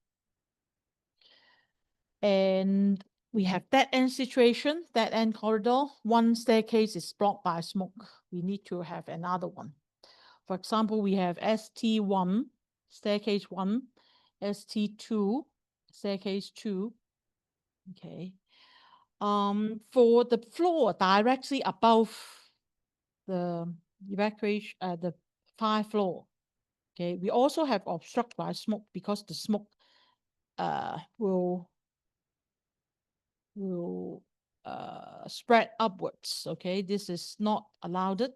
And we have dead end situation, dead end corridor. One staircase is blocked by smoke. We need to have another one. For example, we have ST1, staircase 1, ST2, staircase 2. Okay. For the floor directly above the evacuation, the fire floor. Okay, we also have obstructed by smoke because the smoke will spread upwards. Okay, this is not allowed.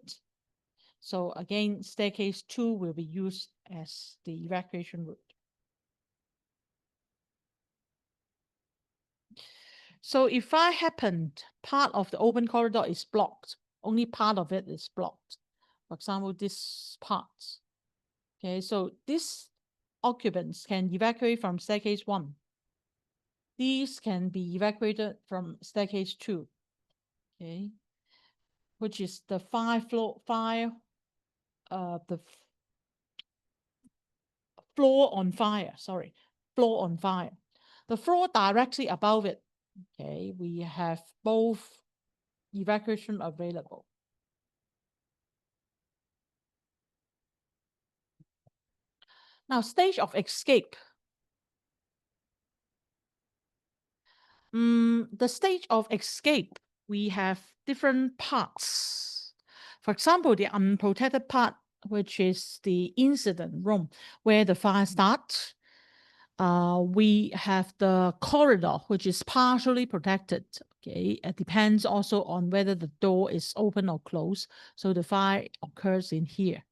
So again, staircase 2 will be used as the evacuation route. So if fire happened, part of the open corridor is blocked. Only part of it is blocked. For example, this part. Okay, so these occupants can evacuate from staircase 1. These can be evacuated from staircase 2. Okay, which is the the floor on fire, sorry, floor on fire. The floor directly above it, okay, we have both evacuation available. Now, stage of escape. The stage of escape, we have different parts. For example, the unprotected part, which is the incident room where the fire starts. We have the corridor, which is partially protected. Okay, it depends also on whether the door is open or closed. So the fire occurs in here.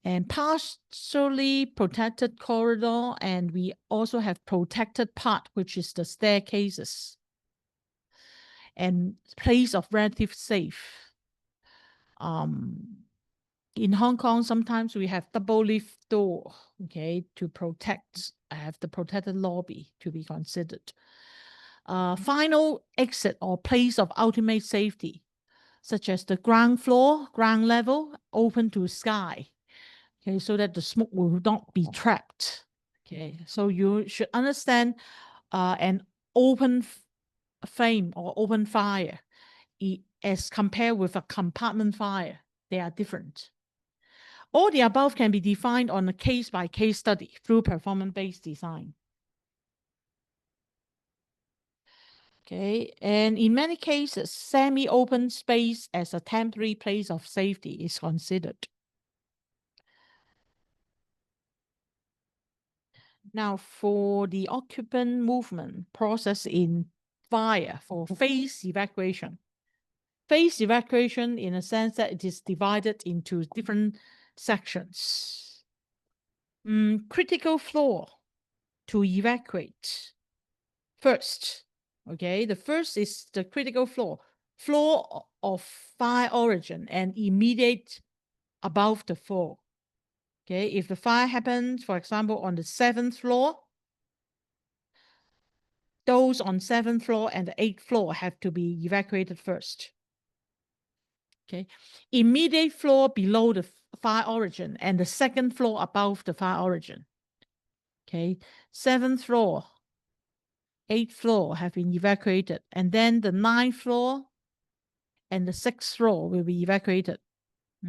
And partially protected corridor, and we also have protected part, which is the staircases and place of relative safe. In Hong Kong, sometimes we have double lift door, okay, to protect, have the protected lobby to be considered. Final exit or place of ultimate safety, such as the ground floor, ground level, open to sky, okay, so that the smoke will not be trapped. Okay, so you should understand an open flame or open fire as compared with a compartment fire. They are different. All the above can be defined on a case-by-case study through performance-based design. Okay, and in many cases, semi-open space as a temporary place of safety is considered. Now, for the occupant movement process in fire for phase evacuation. Phase evacuation in a sense that it is divided into different sections. Critical floor to evacuate. First, okay, the first is the critical floor. Floor of fire origin and immediate above the floor. Okay, if the fire happens, for example, on the 7th floor, those on 7th floor and the 8th floor have to be evacuated first. Okay, immediate floor below the fire origin and the 2nd floor above the fire origin. Okay, 7th floor, 8th floor have been evacuated, and then the 9th floor and the 6th floor will be evacuated.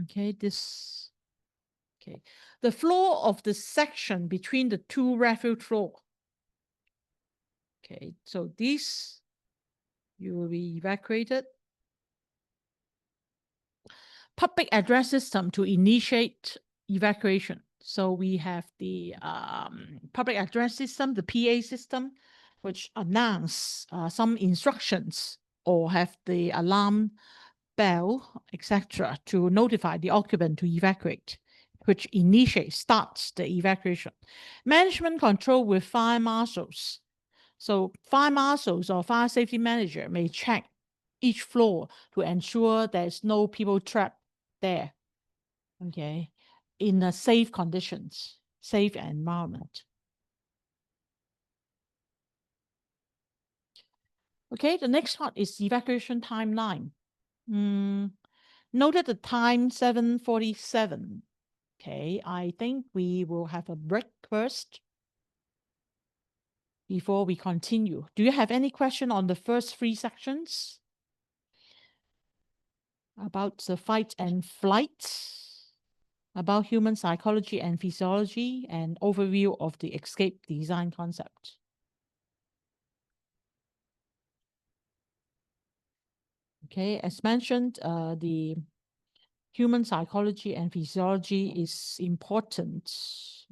Okay, this Okay. The floor of the section between the two refuge floor. Okay, so this you will be evacuated. Public address system to initiate evacuation. So we have the public address system, the PA system, which announce some instructions or have the alarm bell, etc., to notify the occupant to evacuate, which starts the evacuation. Management control with fire marshals. So fire marshals or fire safety manager may check each floor to ensure there's no people trapped there, okay, in a safe conditions, safe environment. Okay, the next part is evacuation timeline. Noted the time 7:47. Okay, I think we will have a break first before we continue. Do you have any question on the first three sections about the fight and flight, about human psychology and physiology, and overview of the escape design concept? Okay, as mentioned, the human psychology and physiology is important.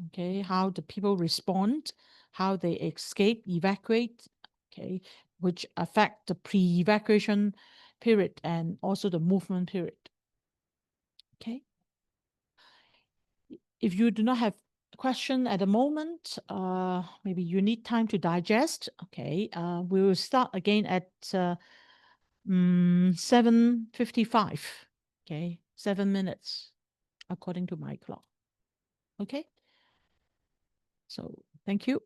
Okay, how the people respond, how they escape, evacuate, okay, which affect the pre-evacuation period and also the movement period. Okay. If you do not have a question at the moment, maybe you need time to digest. Okay, we will start again at 7:55. Okay, 7 minutes according to my clock. Okay, so thank you.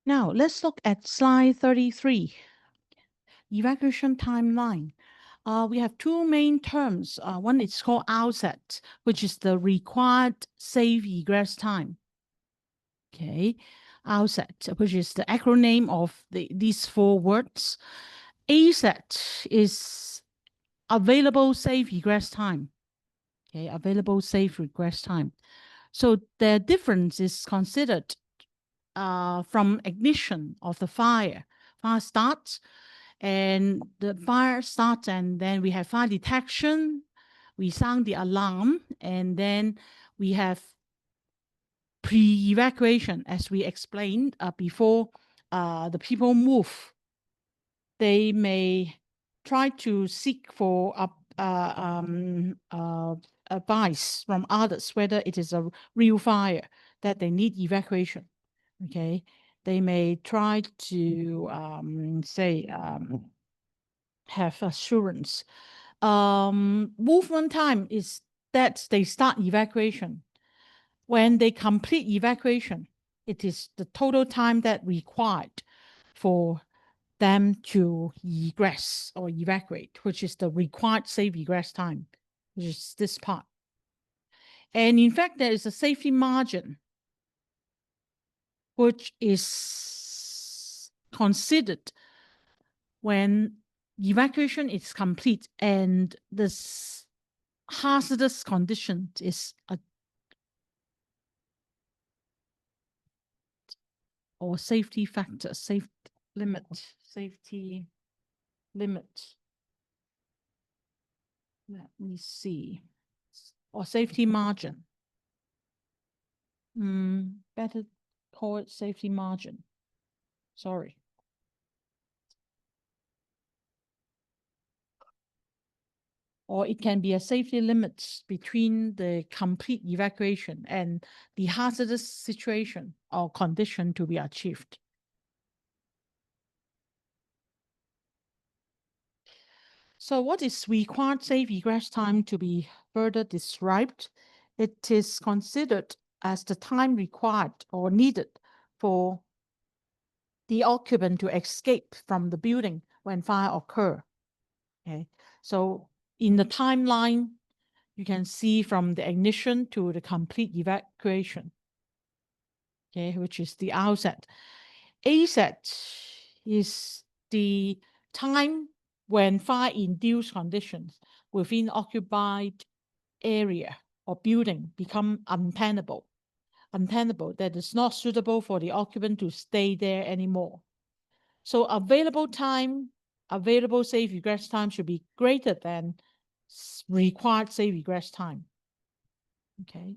Now, let's look at slide 33, evacuation timeline. We have two main terms. One is called outset, which is the required safe egress time. Okay, outset, which is the acronym of these four words. ASET is available safe egress time. Okay, available safe egress time. So the difference is considered from ignition of the fire. Fire starts, and the fire starts, and then we have fire detection. We sound the alarm, and then we have pre-evacuation, as we explained before. The people move. They may try to seek for advice from others whether it is a real fire that they need evacuation. Okay, they may try to have assurance. Movement time is that they start evacuation. When they complete evacuation, it is the total time that required for them to egress or evacuate, which is the required safe egress time, which is this part. And in fact, there is a safety margin, which is considered when evacuation is complete and this hazardous condition is or safety factor, safety limit. Let me see. Or safety margin. Better call it safety margin. Sorry. Or it can be a safety limit between the complete evacuation and the hazardous situation or condition to be achieved. So what is required safe egress time to be further described? It is considered as the time required or needed for the occupant to escape from the building when fire occur. Okay, so in the timeline, you can see from the ignition to the complete evacuation, okay, which is the outset. ASET is the time when fire-induced conditions within occupied area or building become untenable, that is not suitable for the occupant to stay there anymore. So available safe egress time should be greater than required safe egress time. Okay.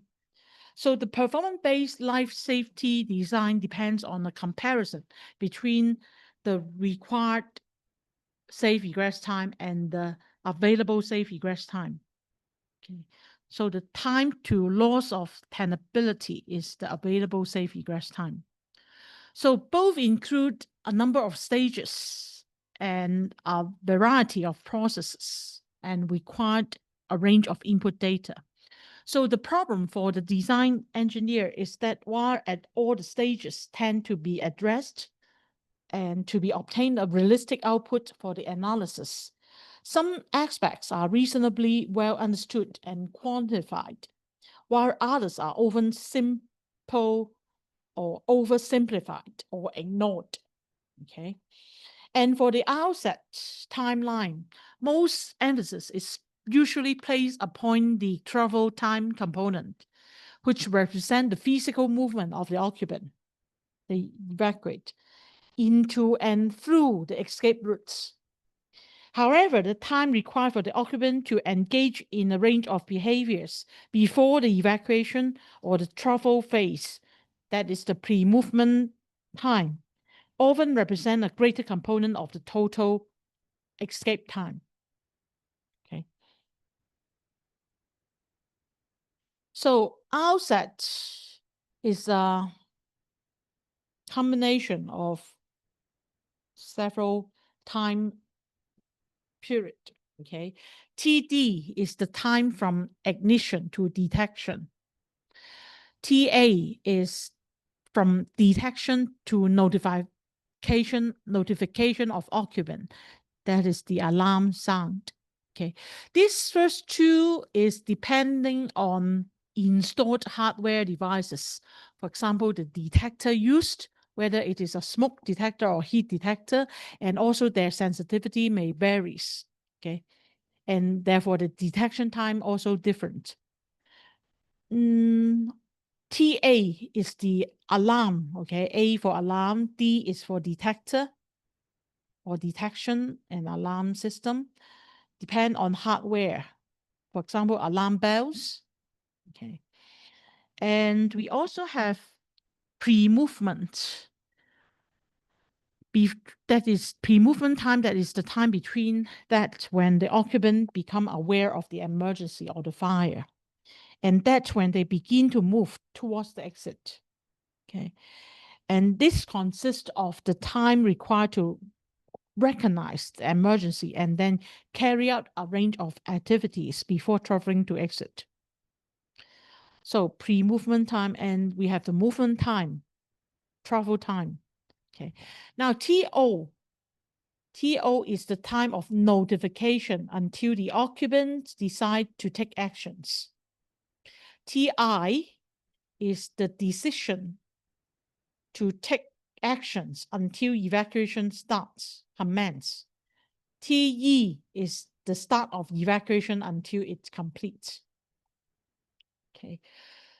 So the performance-based life safety design depends on a comparison between the required safe egress time and the available safe egress time. Okay. So the time to loss of tenability is the available safe egress time. So both include a number of stages and a variety of processes and required a range of input data. So the problem for the design engineer is that while at all the stages tend to be addressed and to be obtained a realistic output for the analysis, some aspects are reasonably well understood and quantified, while others are often simple or oversimplified or ignored. Okay. And for the outset timeline, most emphasis is usually placed upon the travel time component, which represent the physical movement of the occupant, the evacuate, into and through the escape routes. However, the time required for the occupant to engage in a range of behaviors before the evacuation or the travel phase, that is the pre-movement time, often represent a greater component of the total escape time. Okay. So outset is a combination of several time period. Okay. TD is the time from ignition to detection. TA is from detection to notification of occupant. That is the alarm sound. Okay, this first two is depending on installed hardware devices. For example, the detector used, whether it is a smoke detector or heat detector, and also their sensitivity may varies. Okay, and therefore the detection time also different. TA is the alarm. Okay, A for alarm, D is for detector or detection and alarm system. Depend on hardware. For example, alarm bells. Okay. And we also have pre-movement. That is pre-movement time. That is the time between that when the occupant become aware of the emergency or the fire. And that's when they begin to move towards the exit. Okay. And this consists of the time required to recognize the emergency and then carry out a range of activities before traveling to exit. So pre-movement time, and we have the movement time, travel time. Okay. Now TO is the time of notification until the occupants decide to take actions. TI is the decision to take actions until evacuation starts, commence. TE is the start of evacuation until it's complete. Okay,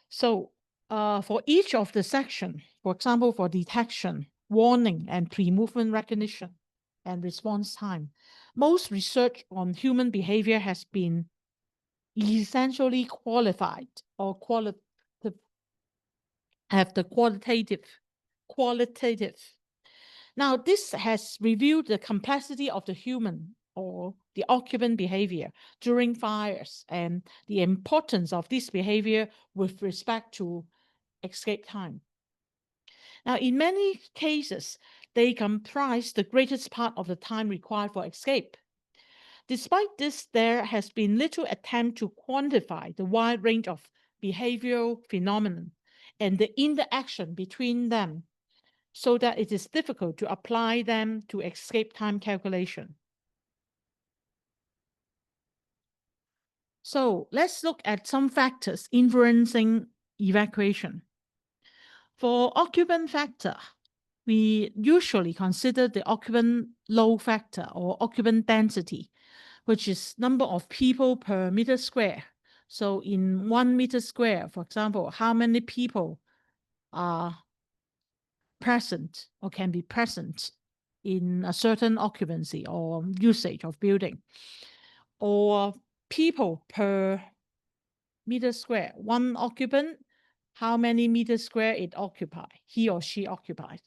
so for each of the section, for example, for detection, warning, and pre-movement recognition and response time, most research on human behavior has been essentially qualified or have the qualitative. Now, this has revealed the complexity of the human or the occupant behavior during fires and the importance of this behavior with respect to escape time. Now, in many cases, they comprise the greatest part of the time required for escape. Despite this, there has been little attempt to quantify the wide range of behavioral phenomenon and the interaction between them, so that it is difficult to apply them to escape time calculation. So let's look at some factors influencing evacuation. For occupant factor, we usually consider the occupant load factor or occupant density, which is number of people per meter square. So in 1 meter square, for example, how many people are present or can be present in a certain occupancy or usage of building, or people per meter square. One occupant, how many meters square it occupy, he or she occupies.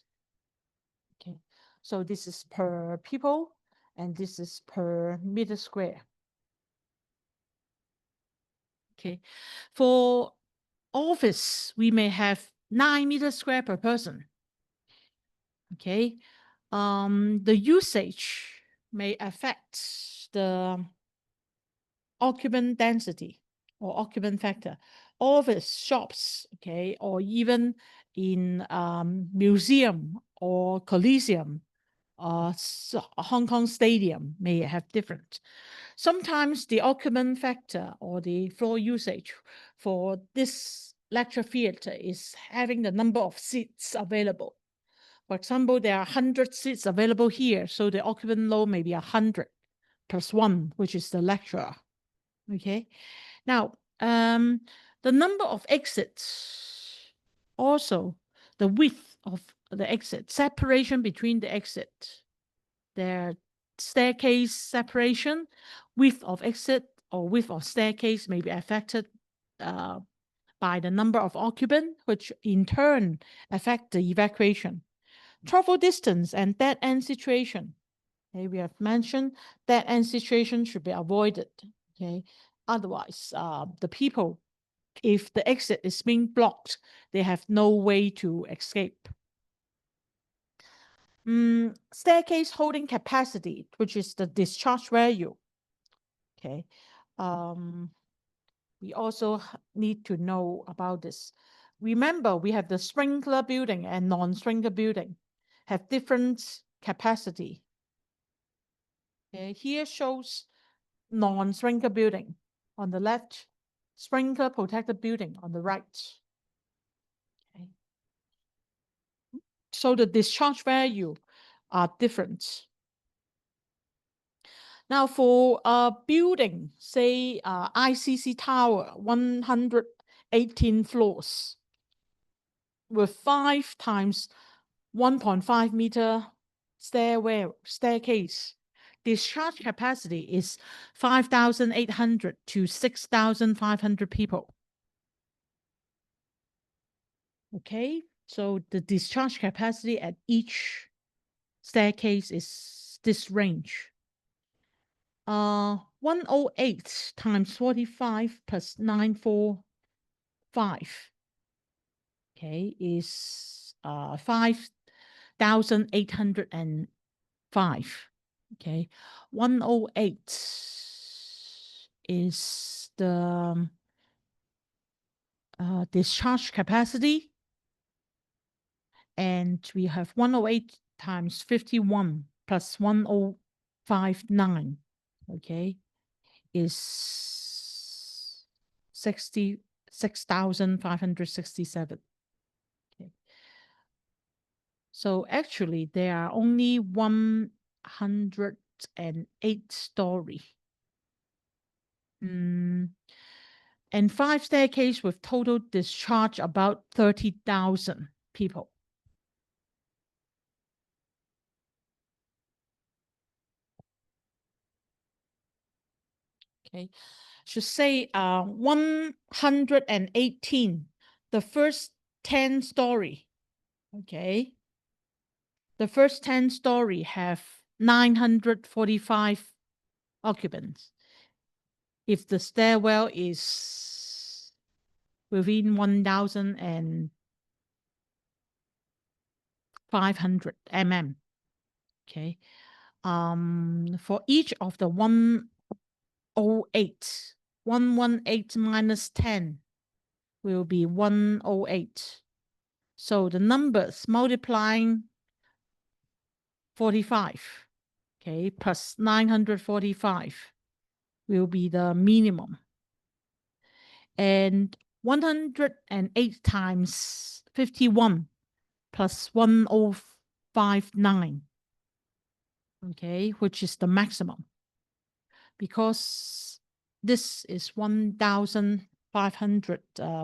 Okay, so this is per people and this is per meter square. Okay, for office, we may have 9 meters square per person. Okay, the usage may affect the occupant density or occupant factor. Office, shops, okay, or even in museum or Coliseum, Hong Kong Stadium may have different. Sometimes the occupant factor or the floor usage for this lecture theater is having the number of seats available. For example, there are 100 seats available here, so the occupant load may be 100 plus 1, which is the lecturer. Okay, now the number of exits, also the width of the exit, separation between the exit, their staircase separation, width of exit or width of staircase may be affected by the number of occupants, which in turn affect the evacuation. Travel distance and dead-end situation. Okay, we have mentioned dead-end situation should be avoided. Okay, otherwise, the people, if the exit is being blocked, they have no way to escape. Staircase holding capacity, which is the discharge value. Okay, we also need to know about this. Remember, we have the sprinkler building and non-sprinkler building have different capacity. Okay, here shows non-sprinkler building on the left, sprinkler protected building on the right. Okay. So the discharge value are different. Now for a building, say ICC Tower, 118 floors, with 5 times 1.5 meter staircase, discharge capacity is 5,800 to 6,500 people. Okay, so the discharge capacity at each staircase is this range. 108 times 45 plus 945, okay, is 5,805. Okay, 108 is the discharge capacity, and we have 108 times 51 plus 1059, okay, is 66,567. Okay. So actually there are only 108 story. And 5 staircase with total discharge about 30,000 people. Okay, should say 118, the first 10 story. Okay, the first 10 story have 945 occupants. If the stairwell is within 1,500 mm. Okay, for each of the 108, 118 minus 10 will be 108. So the numbers multiplying 45, okay, plus 945 will be the minimum. And 108 times 51 plus 1059, okay, which is the maximum. Because this is 1,500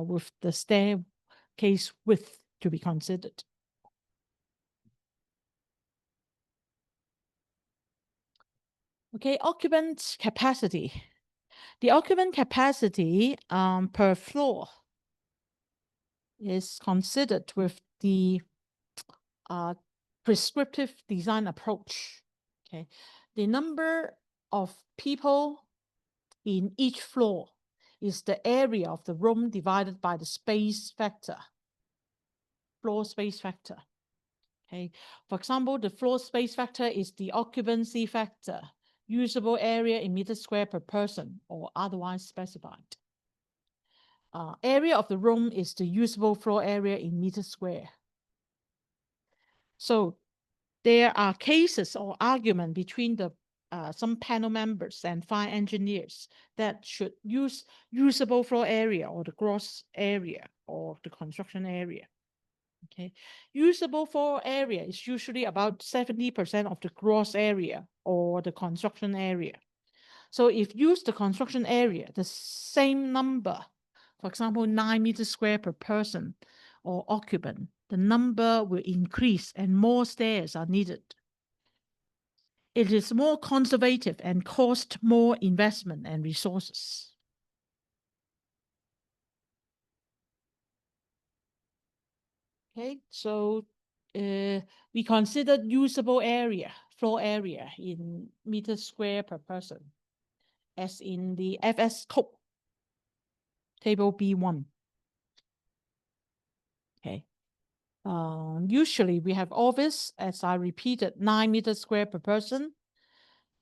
with the staircase width to be considered. Okay, occupant capacity. The occupant capacity per floor is considered with the prescriptive design approach. Okay, the number of people in each floor is the area of the room divided by the space factor, floor space factor. Okay, for example, the floor space factor is the occupancy factor, usable area in meters square per person, or otherwise specified. Area of the room is the usable floor area in meters square. So there are cases or argument between the some panel members and fire engineers that should use usable floor area or the gross area or the construction area. Okay, usable floor area is usually about 70% of the gross area or the construction area. So if use the construction area, the same number, for example, 9 meters square per person or occupant, the number will increase and more stairs are needed. It is more conservative and cost more investment and resources. Okay, so we considered usable area, floor area in meters square per person, as in the FS code, table B1. Okay. Usually we have office, as I repeated, 9 meters square per person.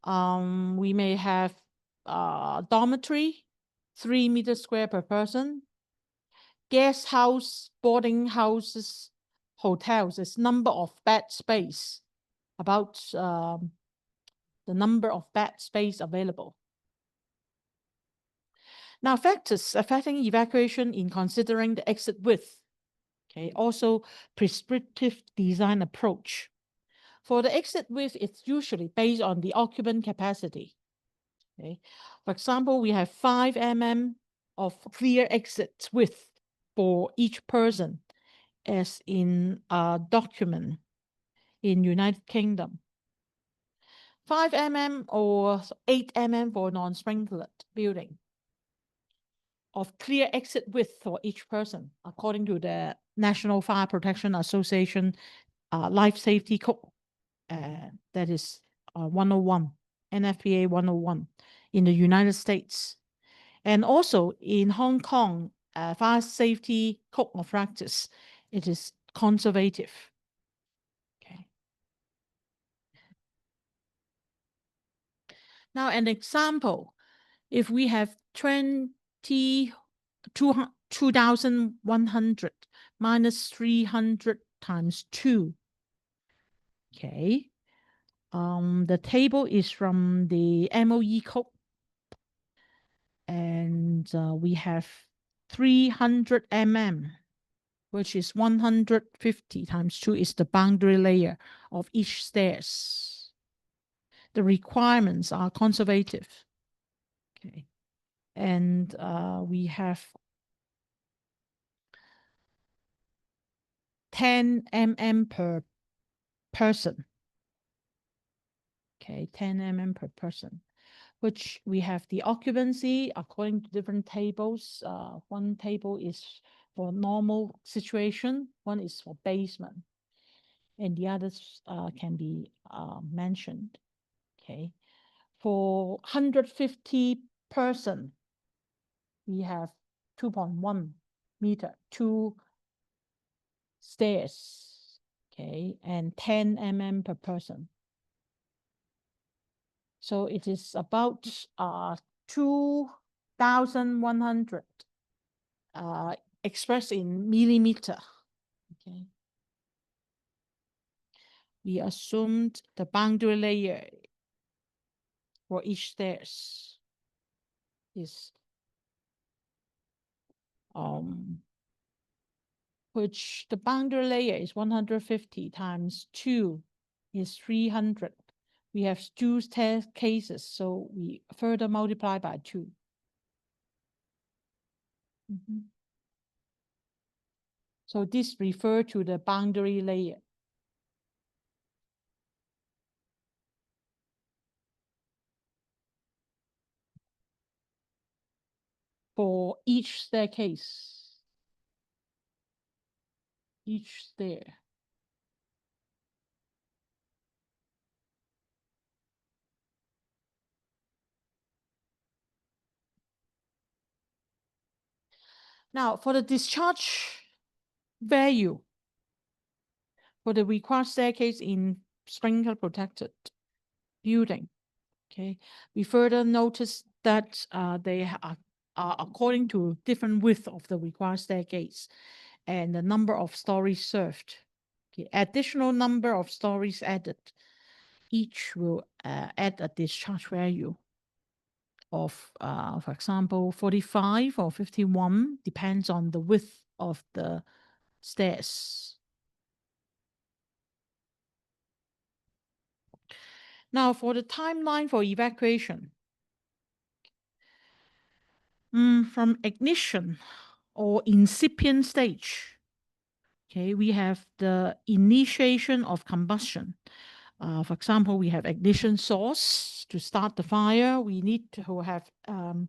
We may have dormitory, 3 meters square per person, guest house, boarding houses, hotels is number of bed space, about the number of bed space available. Now, factors affecting evacuation in considering the exit width. Okay, also prescriptive design approach. For the exit width, it's usually based on the occupant capacity. Okay, for example, we have 5 mm of clear exit width for each person, as in a document in United Kingdom. 5 mm or 8 mm for non-sprinklered building of clear exit width for each person, according to the National Fire Protection Association Life Safety Code, that is 101, NFPA 101 in the United States. And also in Hong Kong, Fire Safety Code of Practice, it is conservative. Okay. Now an example, if we have 2,100 minus 300 times 2. Okay. The table is from the MOE code. And we have 300 mm, which is 150 times 2 is the boundary layer of each stairs. The requirements are conservative. Okay. And we have 10 mm per person. Okay, 10 mm per person, which we have the occupancy according to different tables. One table is for normal situation, one is for basement, and the others can be mentioned. Okay, for 150 person, we have 2.1 meter, 2 stairs, okay, and 10 mm per person. So it is about 2,100 expressed in millimeter. Okay. We assumed the boundary layer for each stairs is which the boundary layer is 150 times 2 is 300. We have 2 cases, so we further multiply by 2. So this refers to the boundary layer. For each staircase, each stair. Now, for the discharge value for the required staircase in sprinkler protected building, okay, we further notice that they are according to different width of the required staircase and the number of stories served. Okay, additional number of stories added, each will add a discharge value of, for example, 45 or 51, depends on the width of the stairs. Now, for the timeline for evacuation, from ignition or incipient stage, okay, we have the initiation of combustion. For example, we have ignition source to start the fire. We need to have the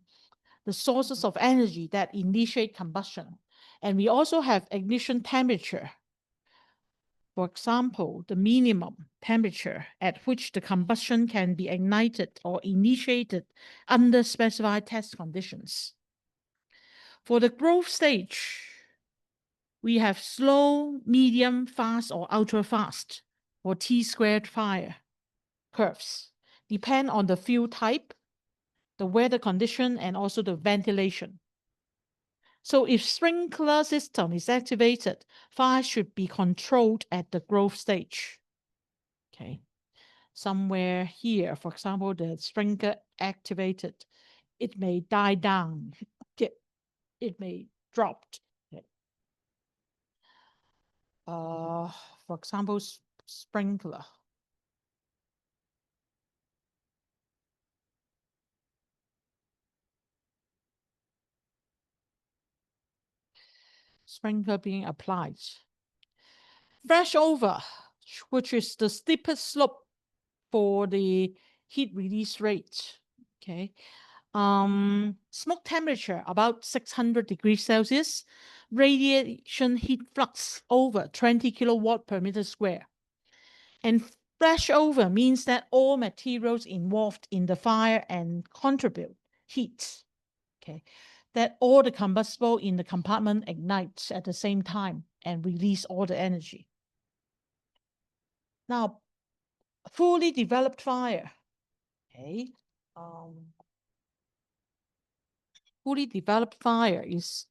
sources of energy that initiate combustion. And we also have ignition temperature. For example, the minimum temperature at which the combustion can be ignited or initiated under specified test conditions. For the growth stage, we have slow, medium, fast, or ultra fast, or T-squared fire curves. Depend on the fuel type, the weather condition, and also the ventilation. So if sprinkler system is activated, fire should be controlled at the growth stage. Okay. Somewhere here, for example, the sprinkler activated, it may die down. It may drop. Okay. For example, sprinkler. Sprinkler being applied. Flashover, which is the steepest slope for the heat release rate. Okay. Smoke temperature about 600 degrees Celsius, radiation heat flux over 20 kilowatt per meter square. And flashover means that all materials involved in the fire and contribute heat. Okay. That all the combustible in the compartment ignites at the same time and release all the energy. Now, fully developed fire. Okay. Fully developed fire is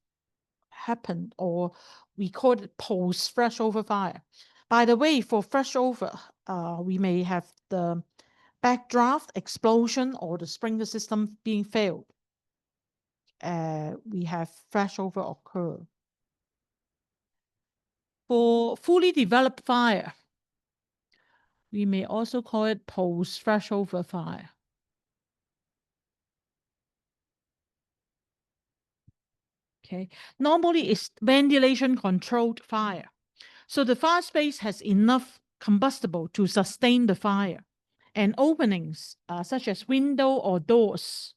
happened, or we call it post flashover fire. By the way, for flashover, we may have the backdraft explosion or the sprinkler system being failed. We have flashover occur. For fully developed fire, we may also call it post flashover fire. Okay, normally it's ventilation controlled fire. So the fire space has enough combustible to sustain the fire, and openings such as window or doors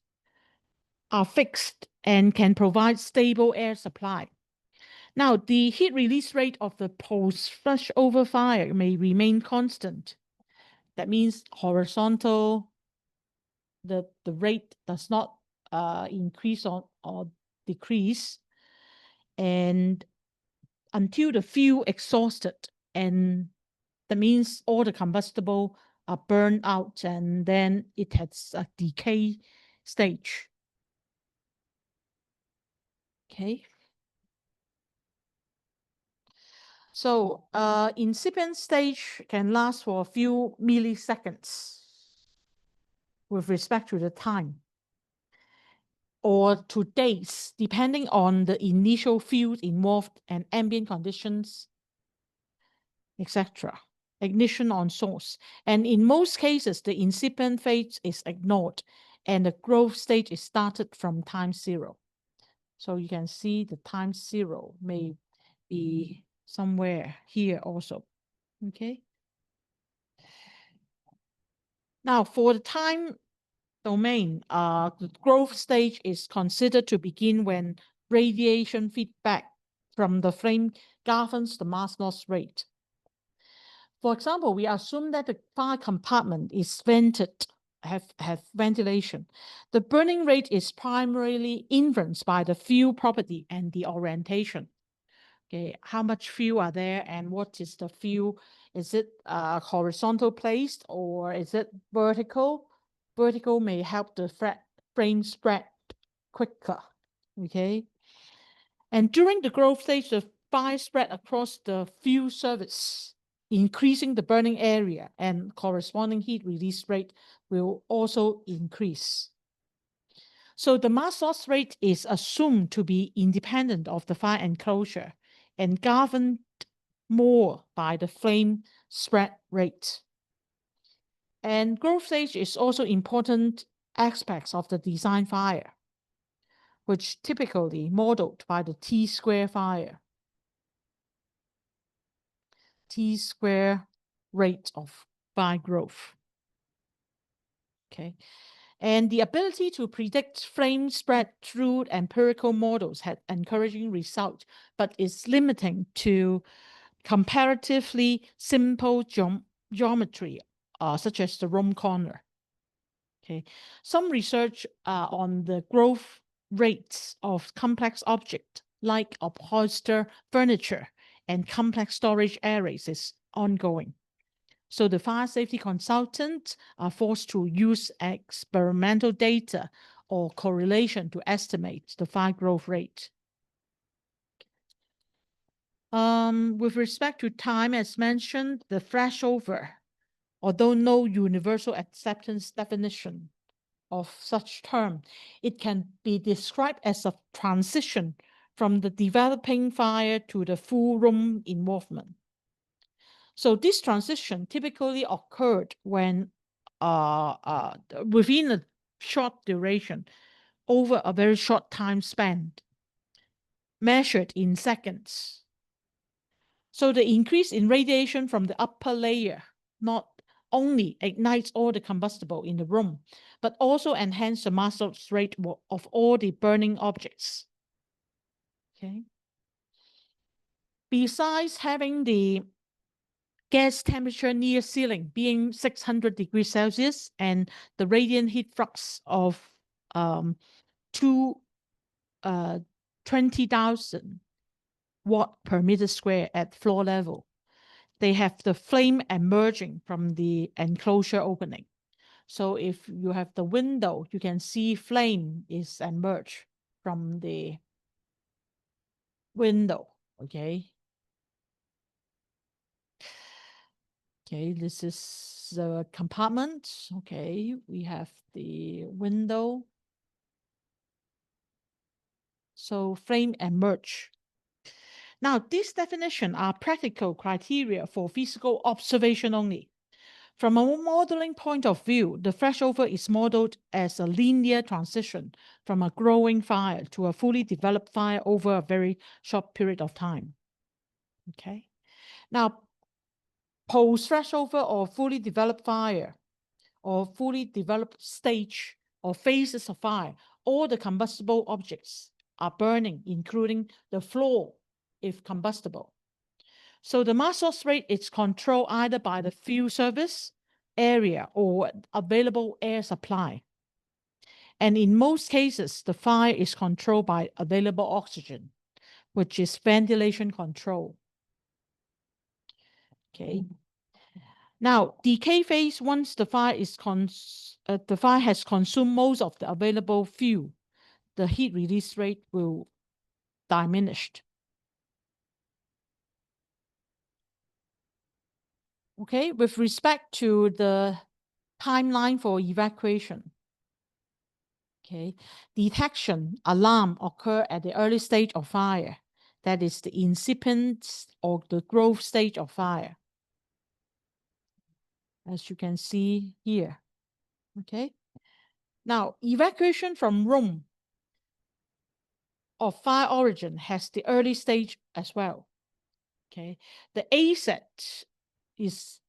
are fixed and can provide stable air supply. Now, the heat release rate of the post-flashover fire may remain constant. That means horizontal, the rate does not increase or decrease, and until the fuel exhausted, and that means all the combustible are burned out, and then it has a decay stage. Okay. So incipient stage can last for a few milliseconds with respect to the time, or to days, depending on the initial field involved and ambient conditions, etc. Ignition on source. And in most cases, the incipient phase is ignored and the growth stage is started from time zero. So you can see the time zero may be somewhere here also. Okay. Now for the time domain, the growth stage is considered to begin when radiation feedback from the flame governs the mass loss rate. For example, we assume that the fire compartment is vented, have ventilation. The burning rate is primarily influenced by the fuel property and the orientation. Okay, how much fuel are there and what is the fuel? Is it horizontal placed or is it vertical? Vertical may help the flame spread quicker. Okay. And during the growth stage, the fire spread across the fuel surface, increasing the burning area, and corresponding heat release rate will also increase. So the mass loss rate is assumed to be independent of the fire enclosure and governed more by the flame spread rate. And growth stage is also important aspects of the design fire, which typically modeled by the T-square fire. T-square rate of fire growth. Okay. And the ability to predict flame spread through empirical models had encouraging results, but is limiting to comparatively simple geometry, such as the room corner. Okay. Some research on the growth rates of complex objects like upholstered furniture and complex storage areas is ongoing. So the fire safety consultants are forced to use experimental data or correlation to estimate the fire growth rate. With respect to time, as mentioned, the flashover, although no universal acceptance definition of such term, it can be described as a transition from the developing fire to the full room involvement. So this transition typically occurred when within a short duration, over a very short time span, measured in seconds. So the increase in radiation from the upper layer not only ignites all the combustible in the room, but also enhance the mass loss rate of all the burning objects. Okay. Besides having the gas temperature near ceiling being 600 degrees Celsius and the radiant heat flux of 20,000 watt per meter square at floor level, they have the flame emerging from the enclosure opening. So if you have the window, you can see flame is emerge from the window, okay? Okay, this is the compartment. Okay, we have the window. So flame emerge. Now, these definitions are practical criteria for physical observation only. From a modeling point of view, the flashover is modeled as a linear transition from a growing fire to a fully developed fire over a very short period of time. Okay. Now, post-flashover or fully developed fire or fully developed stage or phases of fire, all the combustible objects are burning, including the floor if combustible. So the mass loss rate is controlled either by the fuel surface area or available air supply. And in most cases, the fire is controlled by available oxygen, which is ventilation control. Okay. Now, decay phase, once the fire has consumed most of the available fuel, the heat release rate will diminish. Okay, with respect to the timeline for evacuation, okay, detection, alarm occur at the early stage of fire. That is the incipient or the growth stage of fire, as you can see here. Okay. Now, evacuation from room of fire origin has the early stage as well. Okay. The A set is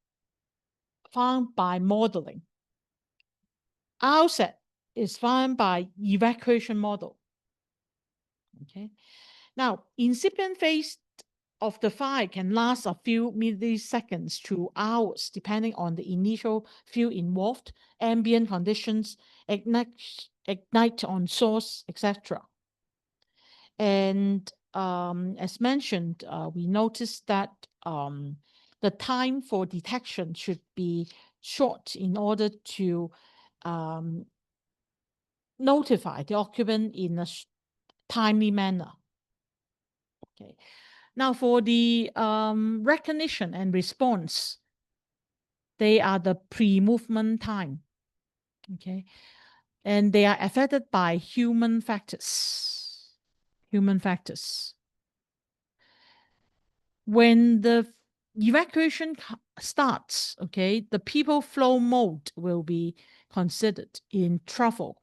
found by modeling. R set is found by evacuation model. Okay. Now, incipient phase of the fire can last a few milliseconds to hours, depending on the initial fuel involved, ambient conditions, ignite on source, etc. And as mentioned, we noticed that the time for detection should be short in order to notify the occupant in a timely manner. Okay. Now for the recognition and response, they are the pre-movement time. Okay. And they are affected by human factors. Human factors. When the evacuation starts, okay, the people flow mode will be considered in travel.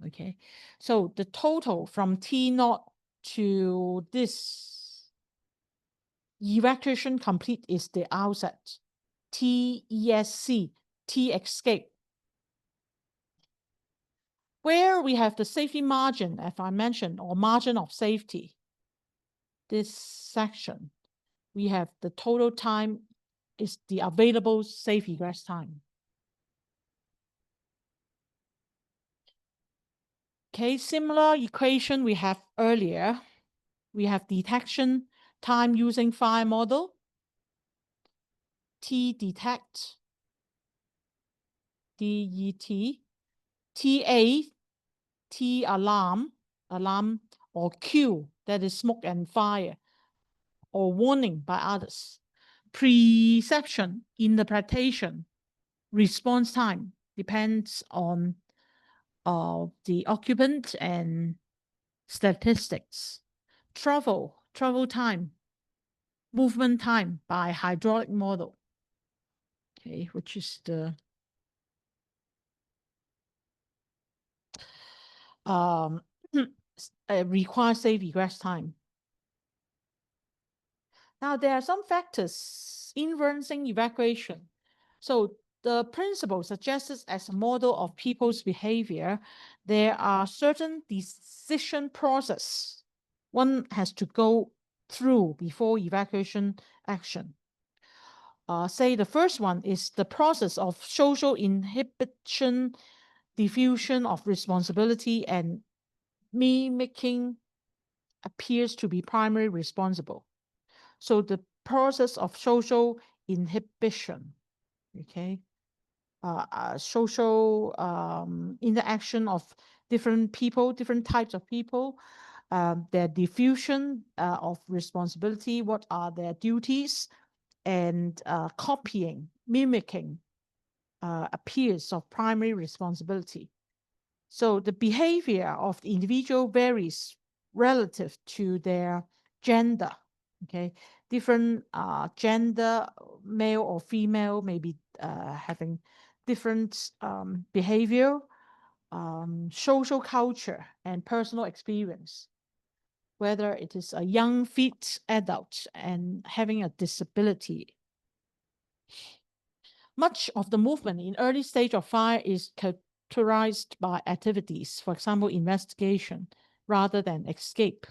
Okay. So the total from T0 to this evacuation complete is the outset. TESC, T escape. Where we have the safety margin, as I mentioned, or margin of safety, this section, we have the total time is the available safe egress time. Okay, similar equation we have earlier. We have detection time using fire model. T detect, DET, TA, T alarm, or Q, that is smoke and fire. or warning by others. Perception, interpretation, response time depends on the occupant and statistics. Travel time, movement time by hydraulic model, okay, which is the requires safe egress time. Now, there are some factors influencing evacuation. So the principle suggested as a model of people's behavior, there are certain decision process one has to go through before evacuation action. Say the first one is the process of social inhibition, diffusion of responsibility, and mimicking appears to be primary responsible. So the process of social inhibition, okay, social interaction of different people, different types of people, their diffusion of responsibility, what are their duties, and copying, mimicking appears of primary responsibility. So the behavior of the individual varies relative to their gender. Okay, different gender, male or female, may be having different behavior, social culture, and personal experience. Whether it is a young, fit adult and having a disability. Much of the movement in early stage of fire is characterized by activities, for example, investigation, rather than escape.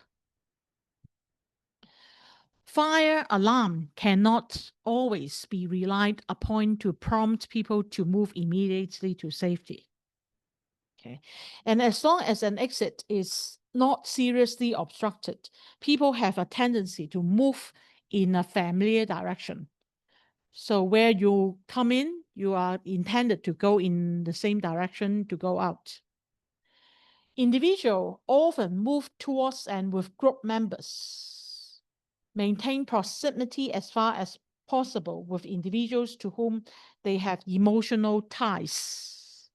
Fire alarm cannot always be relied upon to prompt people to move immediately to safety. Okay. And as long as an exit is not seriously obstructed, people have a tendency to move in a familiar direction. So where you come in, you are intended to go in the same direction to go out. Individuals often move towards and with group members. Maintain proximity as far as possible with individuals to whom they have emotional ties.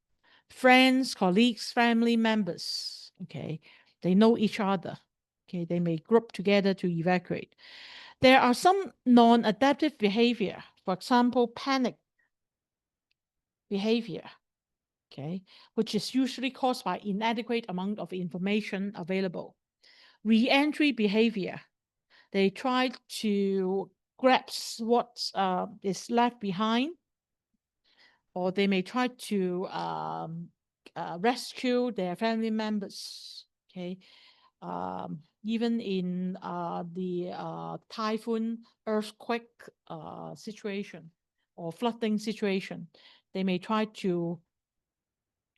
Friends, colleagues, family members, okay, they know each other. Okay, they may group together to evacuate. There are some non-adaptive behavior, for example, panic behavior, okay, which is usually caused by inadequate amount of information available. Re-entry behavior, they try to grasp what is left behind, or they may try to rescue their family members, okay. Even in the typhoon, earthquake situation or flooding situation, they may try to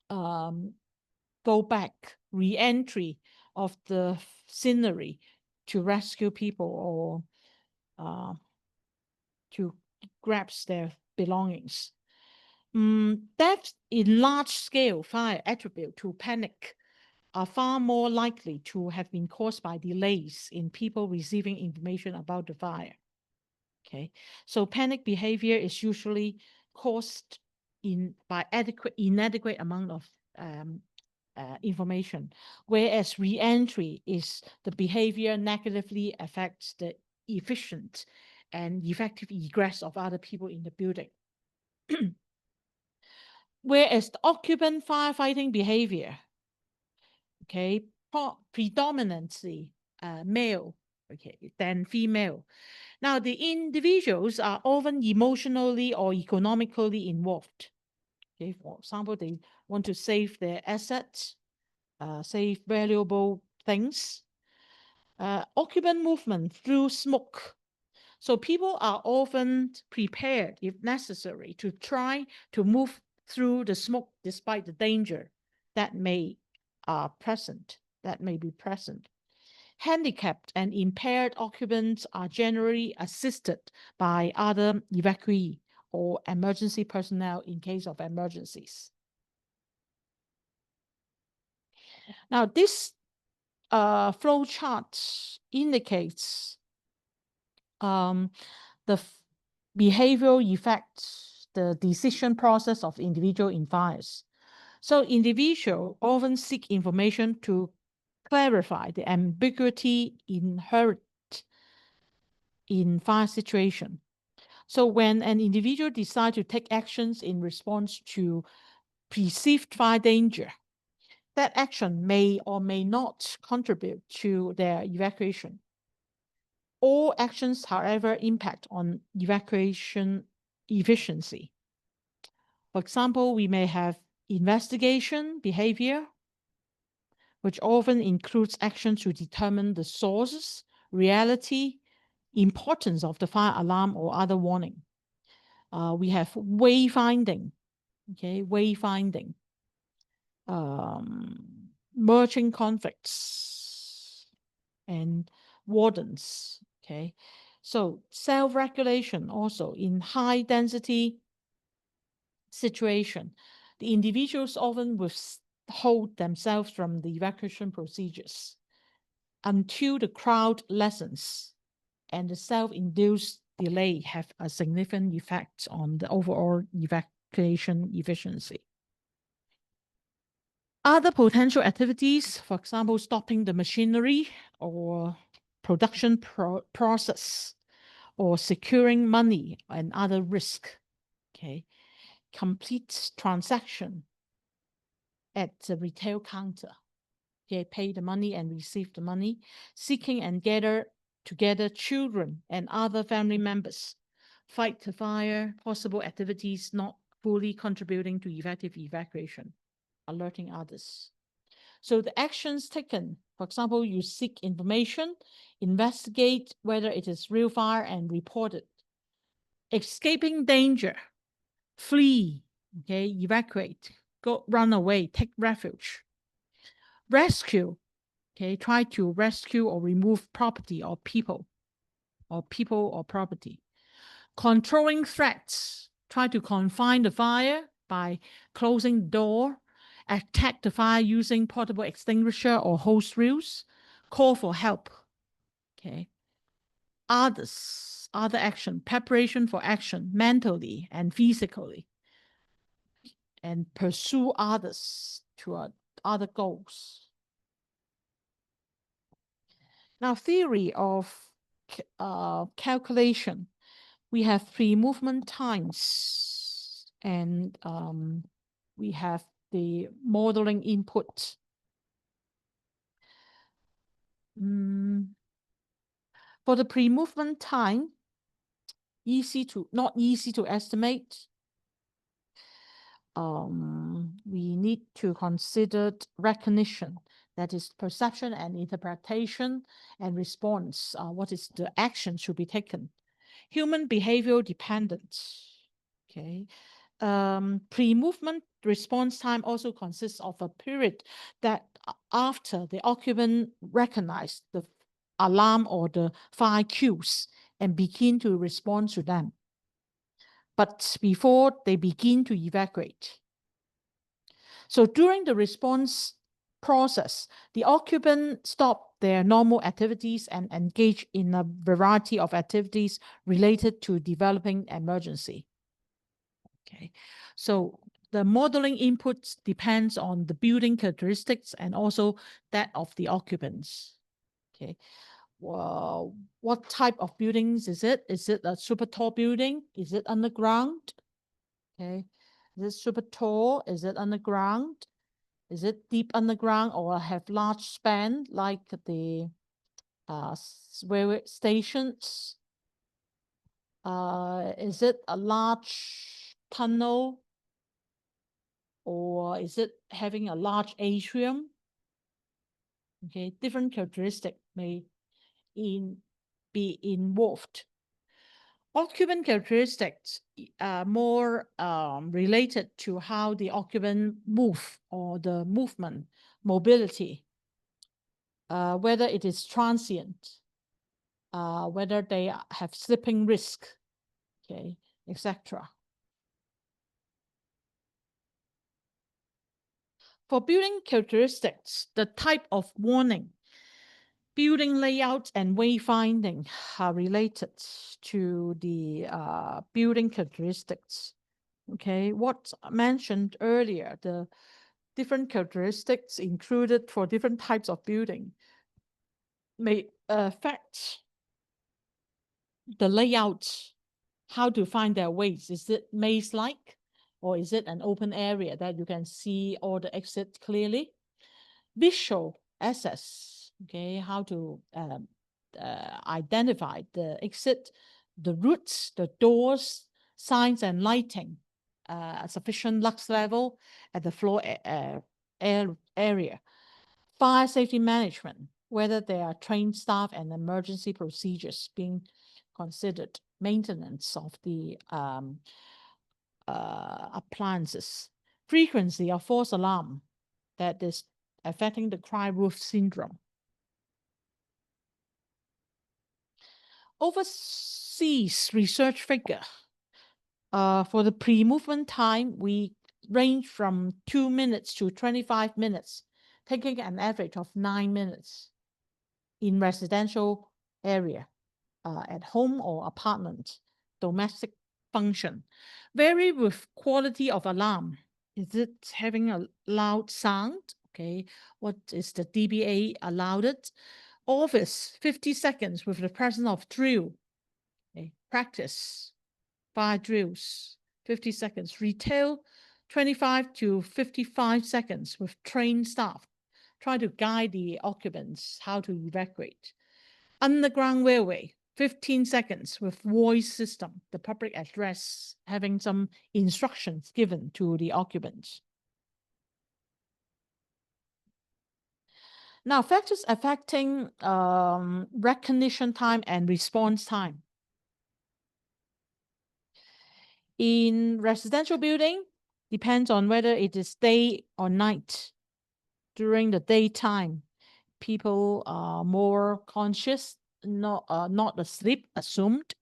go back, re-entry of the scenery to rescue people or to grasp their belongings. Deaths in large-scale fire attribute to panic are far more likely to have been caused by delays in people receiving information about the fire. Okay, so panic behavior is usually caused by inadequate amount of information, whereas re-entry is the behavior negatively affects the efficient and effective egress of other people in the building. Whereas the occupant firefighting behavior, okay, predominantly male, okay, than female. Now, the individuals are often emotionally or economically involved. Okay, for example, they want to save their assets, save valuable things. Occupant movement through smoke. So people are often prepared, if necessary, to try to move through the smoke despite the danger that may be present. Handicapped and impaired occupants are generally assisted by other evacuee or emergency personnel in case of emergencies. Now, this flow chart indicates the behavioral effects the decision process of individual in fires. So individuals often seek information to clarify the ambiguity inherent in fire situation. So when an individual decides to take actions in response to perceived fire danger, that action may or may not contribute to their evacuation. All actions, however, impact on evacuation efficiency. For example, we may have investigation behavior, which often includes action to determine the sources, reality, importance of the fire alarm or other warning. We have wayfinding, okay, wayfinding, merging conflicts, and wardens, okay. So self-regulation also in high density situation, the individuals often withhold themselves from the evacuation procedures until the crowd lessens, and the self-induced delay have a significant effect on the overall evacuation efficiency. Other potential activities, for example, stopping the machinery or production process, or securing money and other risk, okay. Complete transaction at the retail counter, okay, pay the money and receive the money, seeking and gather together children and other family members, fight the fire, possible activities not fully contributing to effective evacuation, alerting others. So the actions taken, for example, you seek information, investigate whether it is real fire and report it. Escaping danger, flee, okay, evacuate, go run away, take refuge. Rescue, okay, try to rescue or remove property or people or property. Controlling threats, try to confine the fire by closing the door, attack the fire using portable extinguisher or hose reels, call for help, okay. Other action, preparation for action mentally and physically, and pursue others to other goals. Now, theory of calculation, we have pre-movement times, and we have the modeling input. For the pre-movement time, not easy to estimate. We need to consider recognition, that is perception and interpretation and response. What is the action should be taken? Human behavioral dependence, okay. Pre-movement response time also consists of a period that after the occupant recognize the alarm or the fire cues and begin to respond to them, but before they begin to evacuate. So during the response process, the occupant stop their normal activities and engage in a variety of activities related to developing emergency. Okay, so the modeling inputs depends on the building characteristics and also that of the occupants. Okay, well, what type of buildings is it? Is it a super tall building? Is it underground? Okay, is it super tall? Is it underground? Is it deep underground or have large span like the railway stations? Is it a large tunnel, or is it having a large atrium? Okay, different characteristics may be involved. Occupant characteristics are more related to how the occupant move or the movement, mobility, whether it is transient, whether they have slipping risk, okay, etc. For building characteristics, the type of warning Building layout and wayfinding are related to the building characteristics. Okay, what I mentioned earlier, the different characteristics included for different types of building may affect the layout, how to find their ways. Is it maze-like, or is it an open area that you can see all the exits clearly? Visual access, okay, how to identify the exit, the routes, the doors, signs, and lighting, a sufficient lux level at the floor area. Fire safety management, whether there are trained staff and emergency procedures being considered. Maintenance of the appliances. Frequency of false alarm that is affecting the cry wolf syndrome. Overseas research figure. For the pre-movement time, we range from 2 minutes to 25 minutes, taking an average of 9 minutes in residential area, at home or apartment, domestic function. Vary with quality of alarm. Is it having a loud sound? Okay, what is the dBA allowed it? Office, 50 seconds with the presence of drill. Okay. Practice, 5 drills, 50 seconds. Retail, 25 to 55 seconds with trained staff. Try to guide the occupants how to evacuate. Underground railway, 15 seconds with voice system, the public address, having some instructions given to the occupants. Now, factors affecting recognition time and response time. In residential building, depends on whether it is day or night. During the daytime, people are more conscious, not asleep, assumed,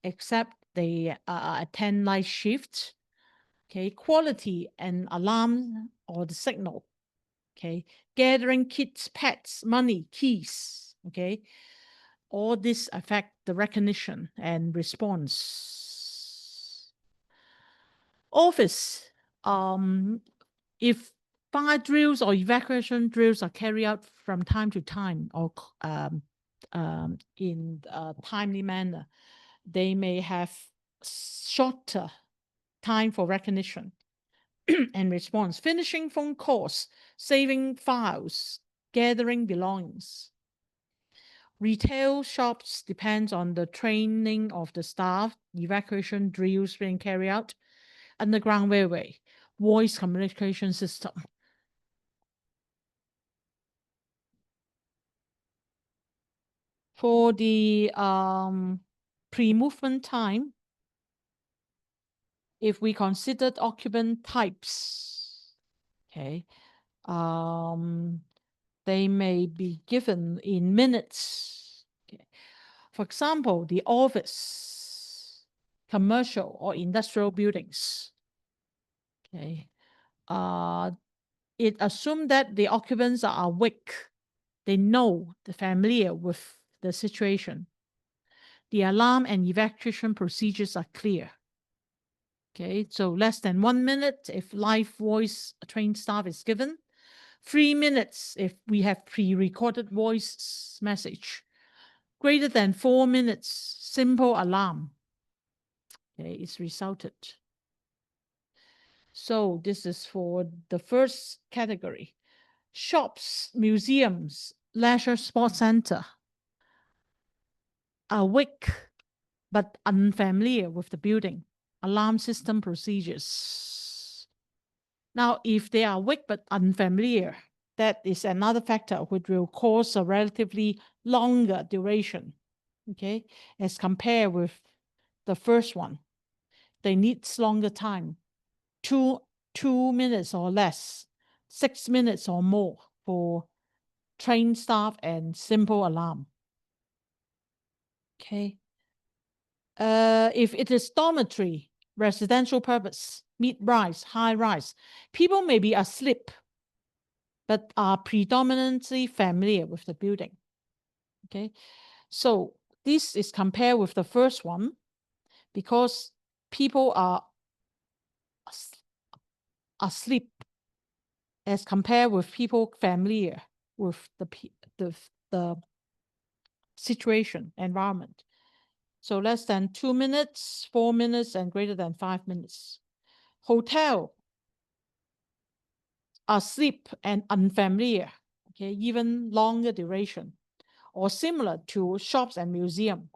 except they attend night shifts. Okay, quality and alarm or the signal. Okay, gathering kids, pets, money, keys. Okay, all this affect the recognition and response. Office, if fire drills or evacuation drills are carried out from time to time or in a timely manner, they may have shorter time for recognition and response, finishing phone calls, saving files, gathering belongings. Retail shops depends on the training of the staff, evacuation drills being carried out. Underground railway, voice communication system. For the pre-movement time, if we considered occupant types, okay, they may be given in minutes. Okay. For example, the office, commercial or industrial buildings. Okay. It assumes that the occupants are awake. They know, they're familiar with the situation. The alarm and evacuation procedures are clear. Okay, so less than 1 minute if live voice trained staff is given. 3 minutes if we have pre-recorded voice message. Greater than 4 minutes, simple alarm. Okay, it's resulted. So this is for the first category. Shops, museums, leisure sports center. Awake but unfamiliar with the building. Alarm system procedures. Now, if they are awake but unfamiliar, that is another factor which will cause a relatively longer duration, okay, as compared with the first one. They need longer time, two minutes or less, 6 minutes or more for trained staff and simple alarm. Okay. If it is dormitory, residential purpose, mid-rise, high-rise, people may be asleep, but are predominantly familiar with the building. Okay, so this is compared with the first one because people are asleep as compared with people familiar with the situation, environment. So less than 2 minutes, 4 minutes, and greater than 5 minutes. Hotel, asleep and unfamiliar, okay, even longer duration, or similar to shops and museum.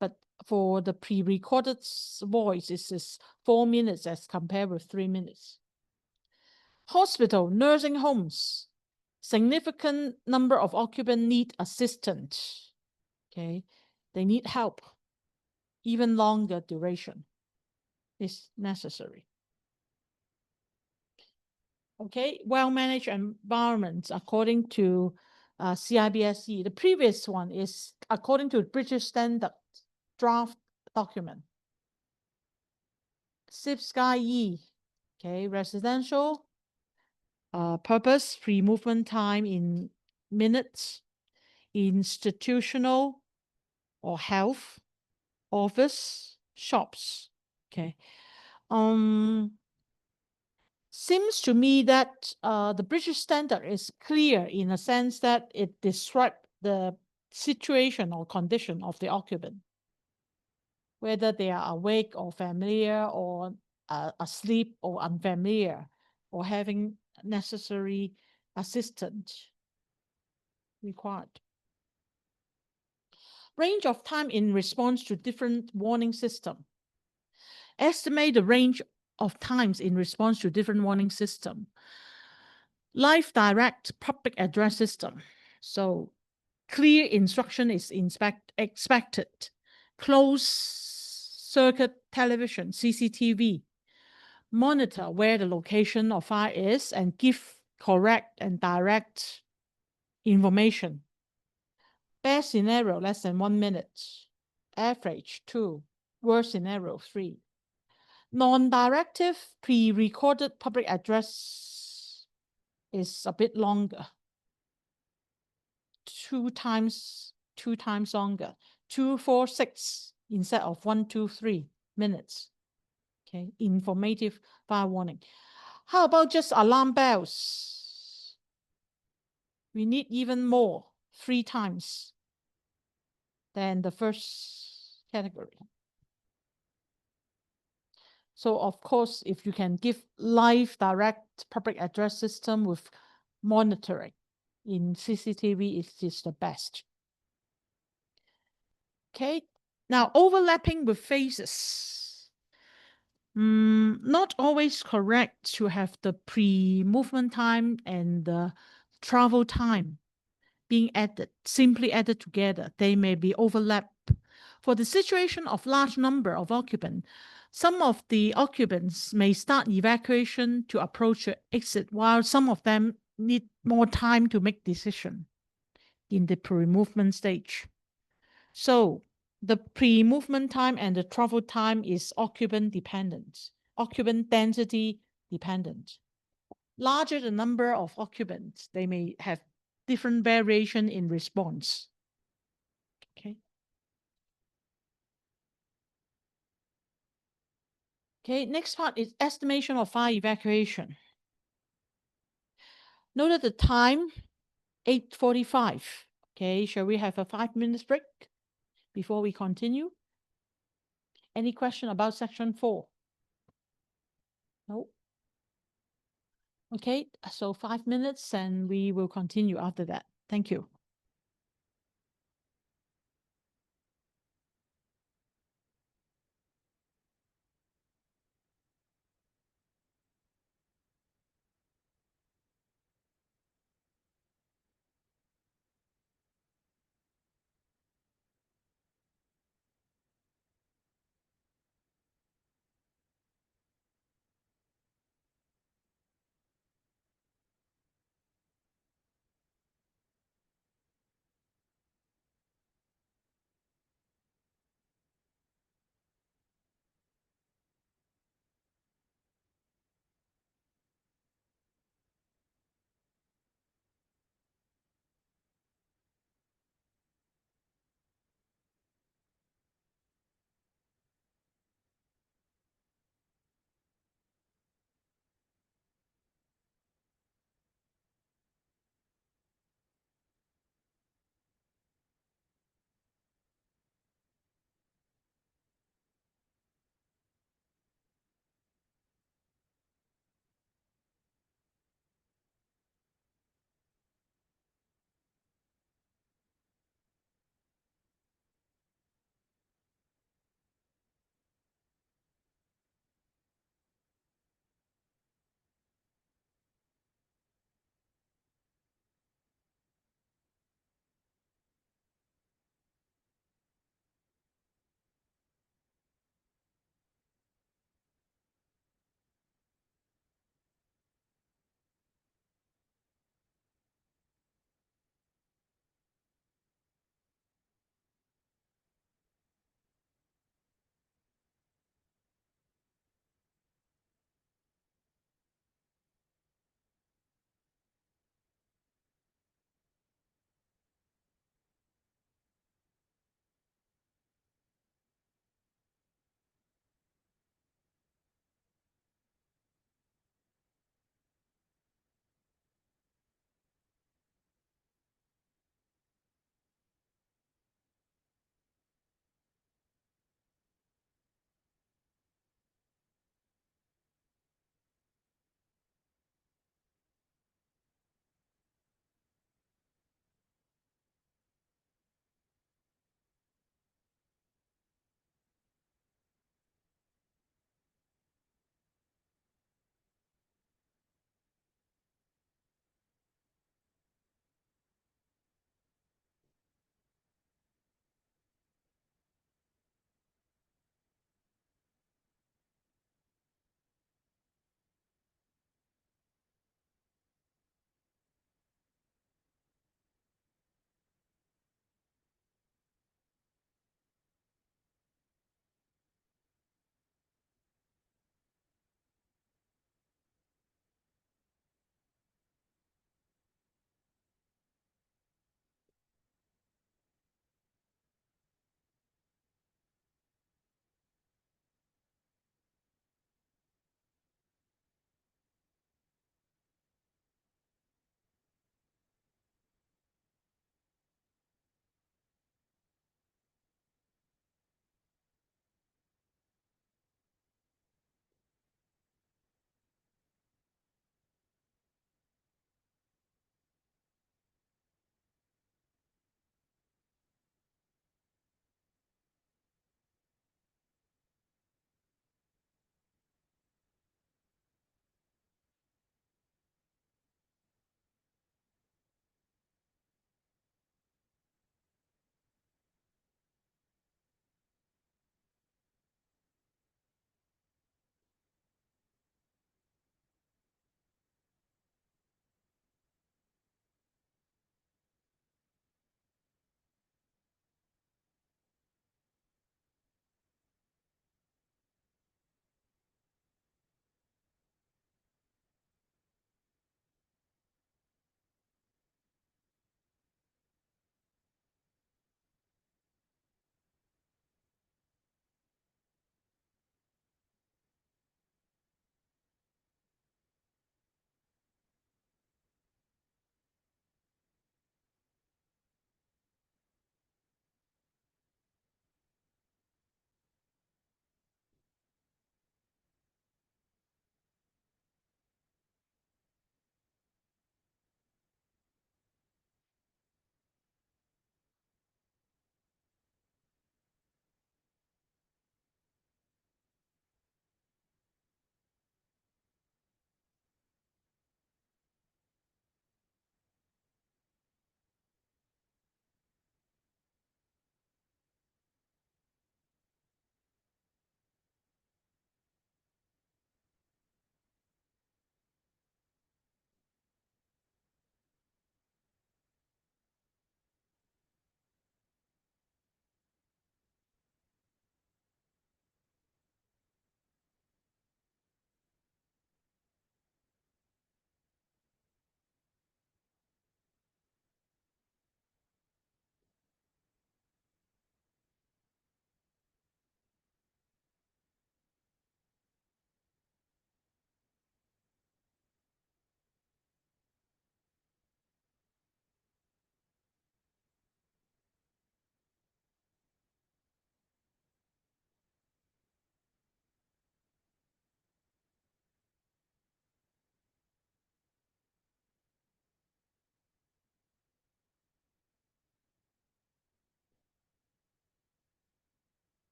But for the pre-recorded voice, it is 4 minutes as compared with 3 minutes. Hospital, nursing homes, significant number of occupants need assistance. Okay, they need help. Even longer duration is necessary. Okay, well-managed environments according to CIBSE. The previous one is according to British Standard draft document. CIBSE, okay, residential purpose, free movement time in minutes, institutional or health, office, shops. Okay. Seems to me that the British Standard is clear in a sense that it describes the situation or condition of the occupant, whether they are awake or familiar or asleep or unfamiliar or having necessary assistance required. Range of time in response to different warning system. Estimate the range of times in response to different warning system. Live direct public address system. So clear instruction is expected. Closed circuit television, CCTV, monitor where the location of fire is and give correct and direct information. Best scenario, less than 1 minute. Average, 2. Worst scenario, 3. Non-directive pre-recorded public address is a bit longer. Two times longer. 2, 4, 6 instead of 1, 2, 3 minutes. Okay, informative fire warning. How about just alarm bells? We need even more, 3 times than the first category. So of course, if you can give live direct public address system with monitoring in CCTV, it is the best. Okay, now overlapping with phases. Not always correct to have the pre-movement time and the travel time being simply added together. They may be overlapped. For the situation of large number of occupants, some of the occupants may start evacuation to approach the exit, while some of them need more time to make decision in the pre-movement stage. So the pre-movement time and the travel time is occupant dependent, occupant density dependent. Larger the number of occupants, they may have different variation in response. Okay. Okay, next part is estimation of fire evacuation. Note the time, 8:45. Okay, shall we have a 5 minutes break before we continue? Any question about section 4? No? Okay, so 5 minutes and we will continue after that. Thank you.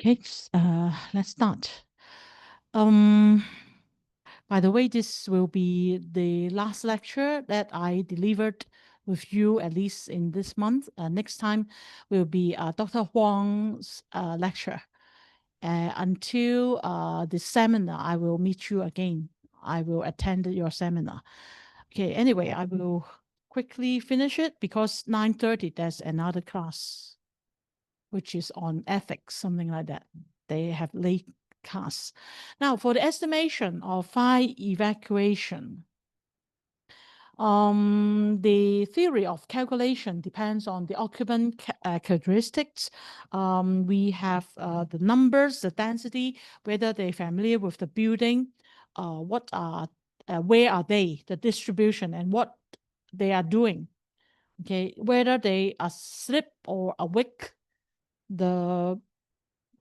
Okay, let's start. By the way, this will be the last lecture that I delivered with you, at least in this month. Next time will be Dr. Huang's lecture. Until the seminar, I will meet you again. I will attend your seminar. Okay, anyway, I will quickly finish it because 9:30, there's another class, which is on ethics, something like that. They have late class. Now, for the estimation of fire evacuation, the theory of calculation depends on the occupant characteristics. We have the numbers, the density, whether they're familiar with the building, where are they, the distribution, and what they are doing. Okay, whether they are asleep or awake, the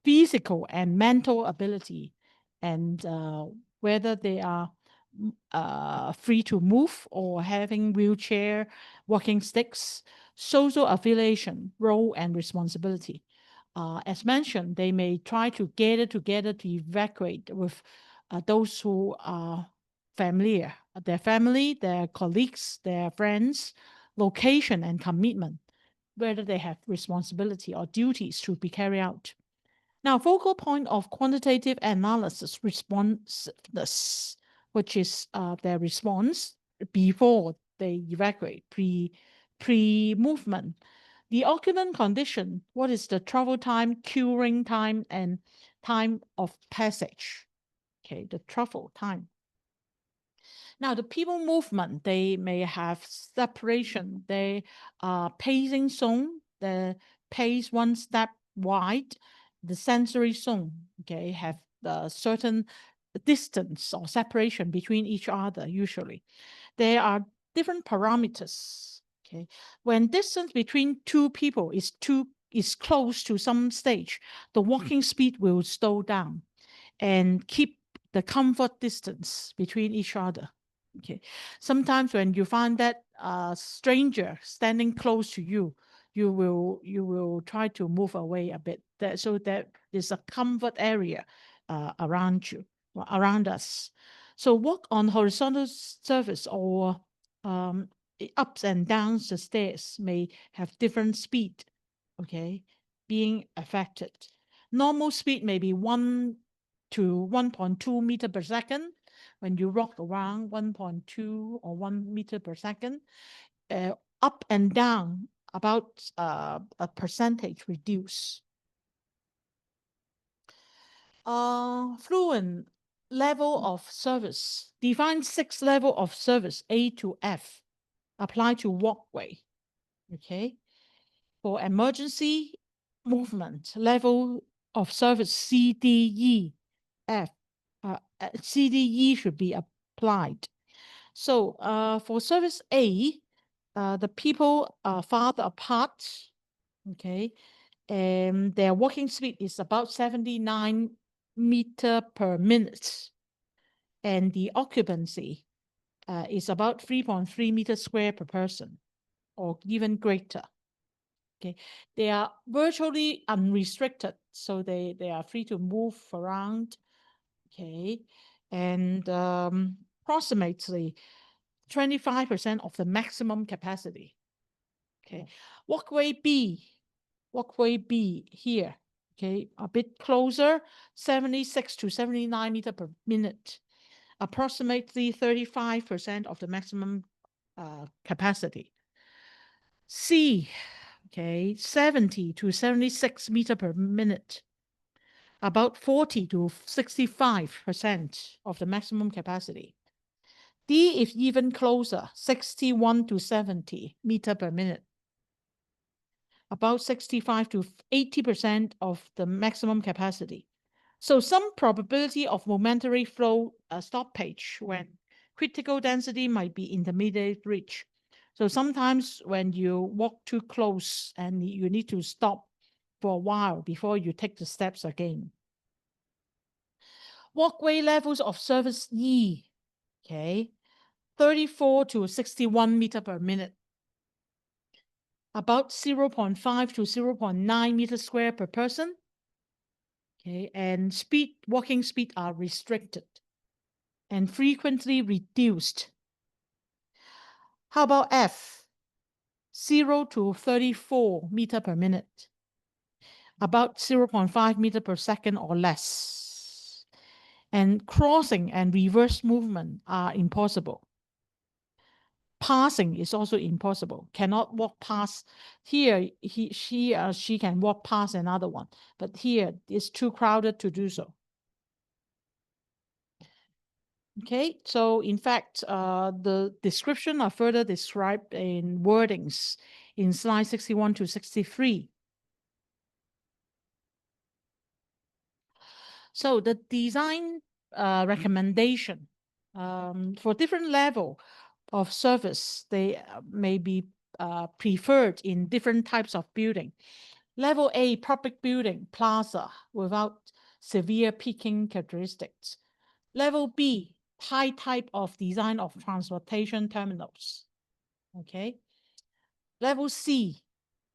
physical and mental ability, and whether they are free to move or having wheelchair, walking sticks, social affiliation, role, and responsibility. As mentioned, they may try to gather together to evacuate with those who are familiar, their family, their colleagues, their friends, location, and commitment, whether they have responsibility or duties to be carried out. Now, focal point of quantitative analysis, responsiveness, which is their response before they evacuate, pre-movement. The occupant condition, what is the travel time, curing time, and time of passage? Okay, the travel time. Now, the people movement, they may have separation. They are pacing zone, the pace one step wide, the sensory zone, okay, have the certain distance or separation between each other usually. There are different parameters, okay. When distance between two people is close to some stage, the walking speed will slow down and keep the comfort distance between each other. Okay. Sometimes when you find that a stranger standing close to you, you will try to move away a bit. So that is a comfort area around you, around us. So walk on horizontal surface or ups and downs the stairs may have different speed, okay, being affected. Normal speed may be 1 to 1.2 meter per second. When you rock around, 1.2 or 1 meter per second. Up and down, about a percentage reduce. Fluent level of service. Define 6 level of service, A to F. Apply to walkway. Okay. For emergency movement, level of service C, D, E, F. C, D, E should be applied. So for service A, the people are farther apart, okay, and their walking speed is about 79 meter per minute, and the occupancy is about 3.3 meters square per person, or even greater. Okay, they are virtually unrestricted, so they are free to move around. Okay, and approximately 25% of the maximum capacity. Okay, walkway B here. Okay, a bit closer, 76 to 79 meter per minute, approximately 35% of the maximum capacity. C, okay, 70 to 76 meter per minute, about 40 to 65% of the maximum capacity. D is even closer, 61 to 70 meter per minute, about 65 to 80% of the maximum capacity. So some probability of momentary flow stoppage when critical density might be intermediate reach. So sometimes when you walk too close and you need to stop for a while before you take the steps again. Walkway levels of service E, okay, 34 to 61 meter per minute, about 0.5 to 0.9 meters square per person. Okay, and walking speed are restricted and frequently reduced. How about F? 0 to 34 meter per minute, about 0.5 meter per second or less. And crossing and reverse movement are impossible. Passing is also impossible. Cannot walk past. Here, she can walk past another one, but here it's too crowded to do so. Okay, so in fact, the description are further described in wordings in slide 61 to 63. So the design recommendation for different level of service, they may be preferred in different types of building. Level A, public building, plaza, without severe peaking characteristics. Level B, high type of design of transportation terminals. Okay. Level C,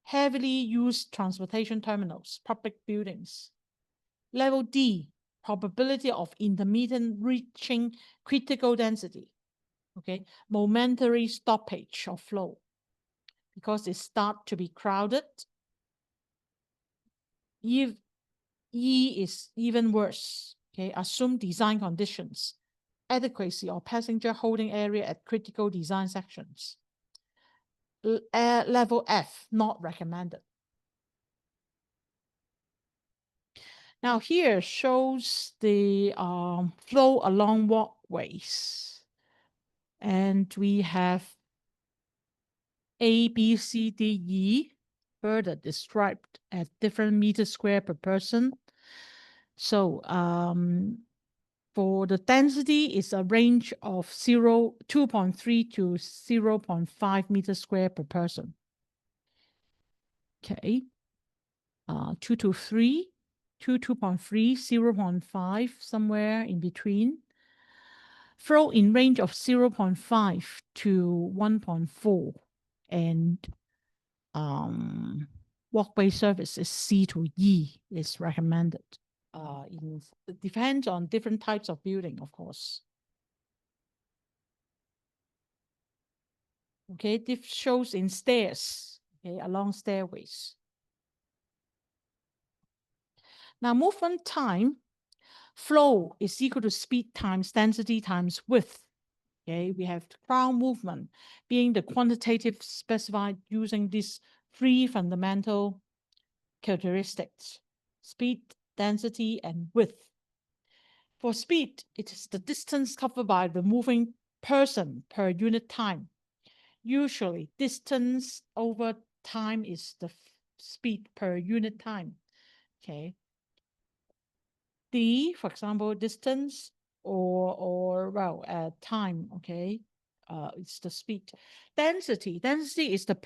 heavily used transportation terminals, public buildings. Level D, probability of intermittent reaching critical density. Okay, momentary stoppage of flow because it start to be crowded. If E is even worse. Okay, assume design conditions, adequacy or passenger holding area at critical design sections. Level F, not recommended. Now here shows the flow along walkways. And we have A, B, C, D, E, further described at different meters square per person. So for the density, it's a range of 2.3 to 0.5 meters square per person. Okay. 2 to 3, 2.3, 0.5, somewhere in between. Flow in range of 0.5 to 1.4. And walkway service is C to E is recommended. It depends on different types of building, of course. Okay, this shows in stairs, okay, along stairways. Now, movement time, flow is equal to speed times density times width. Okay, we have ground movement being the quantitative specified using these three fundamental characteristics: speed, density, and width. For speed, it is the distance covered by the moving person per unit time. Usually, distance over time is the speed per unit time. Okay. D, for example, distance or time. Okay. It's the speed. Density. Density is the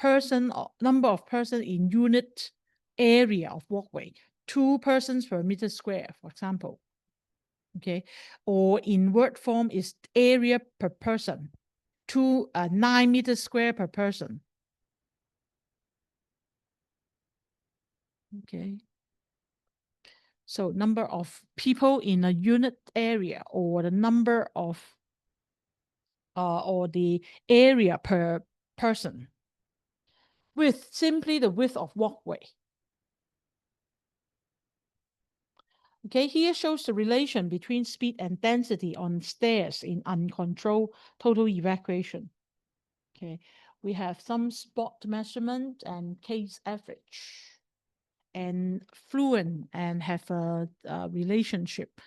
number of person in unit area of walkway. 2 persons per meter square, for example. Okay, or in word form is area per person, 9 meters square per person. Okay, so number of people in a unit area, or the number of or the area per person, with simply the width of walkway. Okay, here shows the relation between speed and density on stairs in uncontrolled total evacuation. Okay, we have some spot measurement and case average, and fluent and have a relationship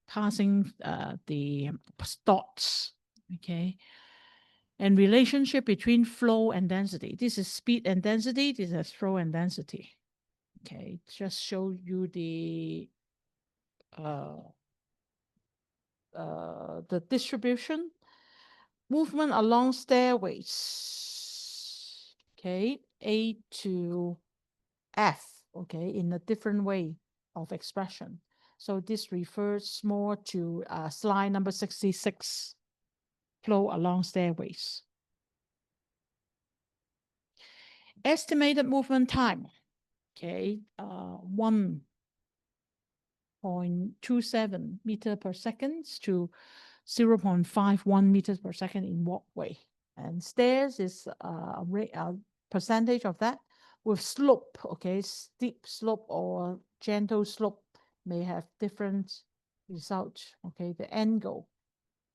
passing the dots. Okay, and relationship between flow and density. This is speed and density. This is flow and density. Okay, just show you the distribution. Movement along stairways. Okay, A to F. Okay, in a different way of expression. So this refers more to slide number 66, flow along stairways. Estimated movement time. Okay, 1 0.27 meter per second to 0.51 meters per second in walkway. And stairs is a percentage of that with slope, okay, steep slope or gentle slope may have different result, okay, the angle,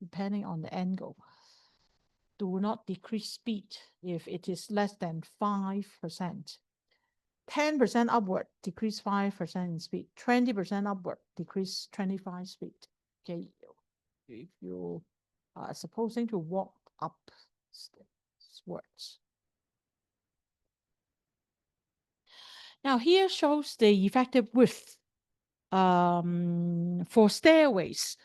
depending on the angle. Do not decrease speed if it is less than 5%. 10% upward, decrease 5% in speed. 20% upward, decrease 25 speed. Okay, if you are supposing to walk upwards. Now here shows the effective width for stairways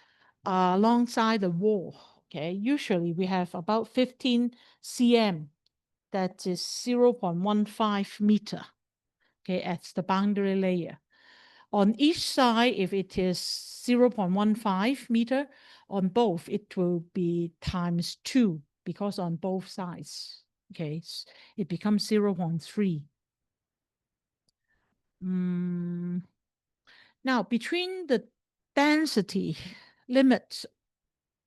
alongside the wall. Okay, usually we have about 15 cm, that is 0.15 meter. Okay, as the boundary layer. On each side, if it is 0.15 meter, on both it will be times 2 because on both sides, okay, it becomes 0.3. Now, between the density limits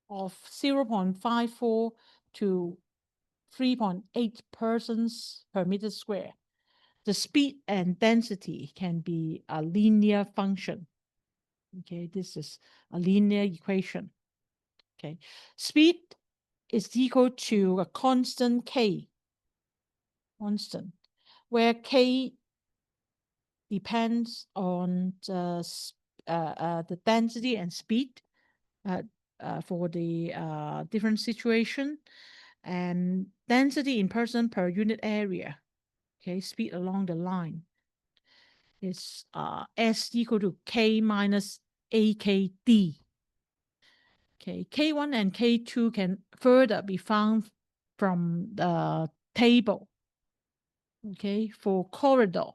of 0.54 to 3.8 persons per meter square, the speed and density can be a linear function. Okay, this is a linear equation. Okay, speed is equal to a constant k, where k depends on the density and speed for the different situation, and density in person per unit area. Okay, speed along the line is S equal to K minus AKD. Okay, K1 and K2 can further be found from the table. Okay, for corridor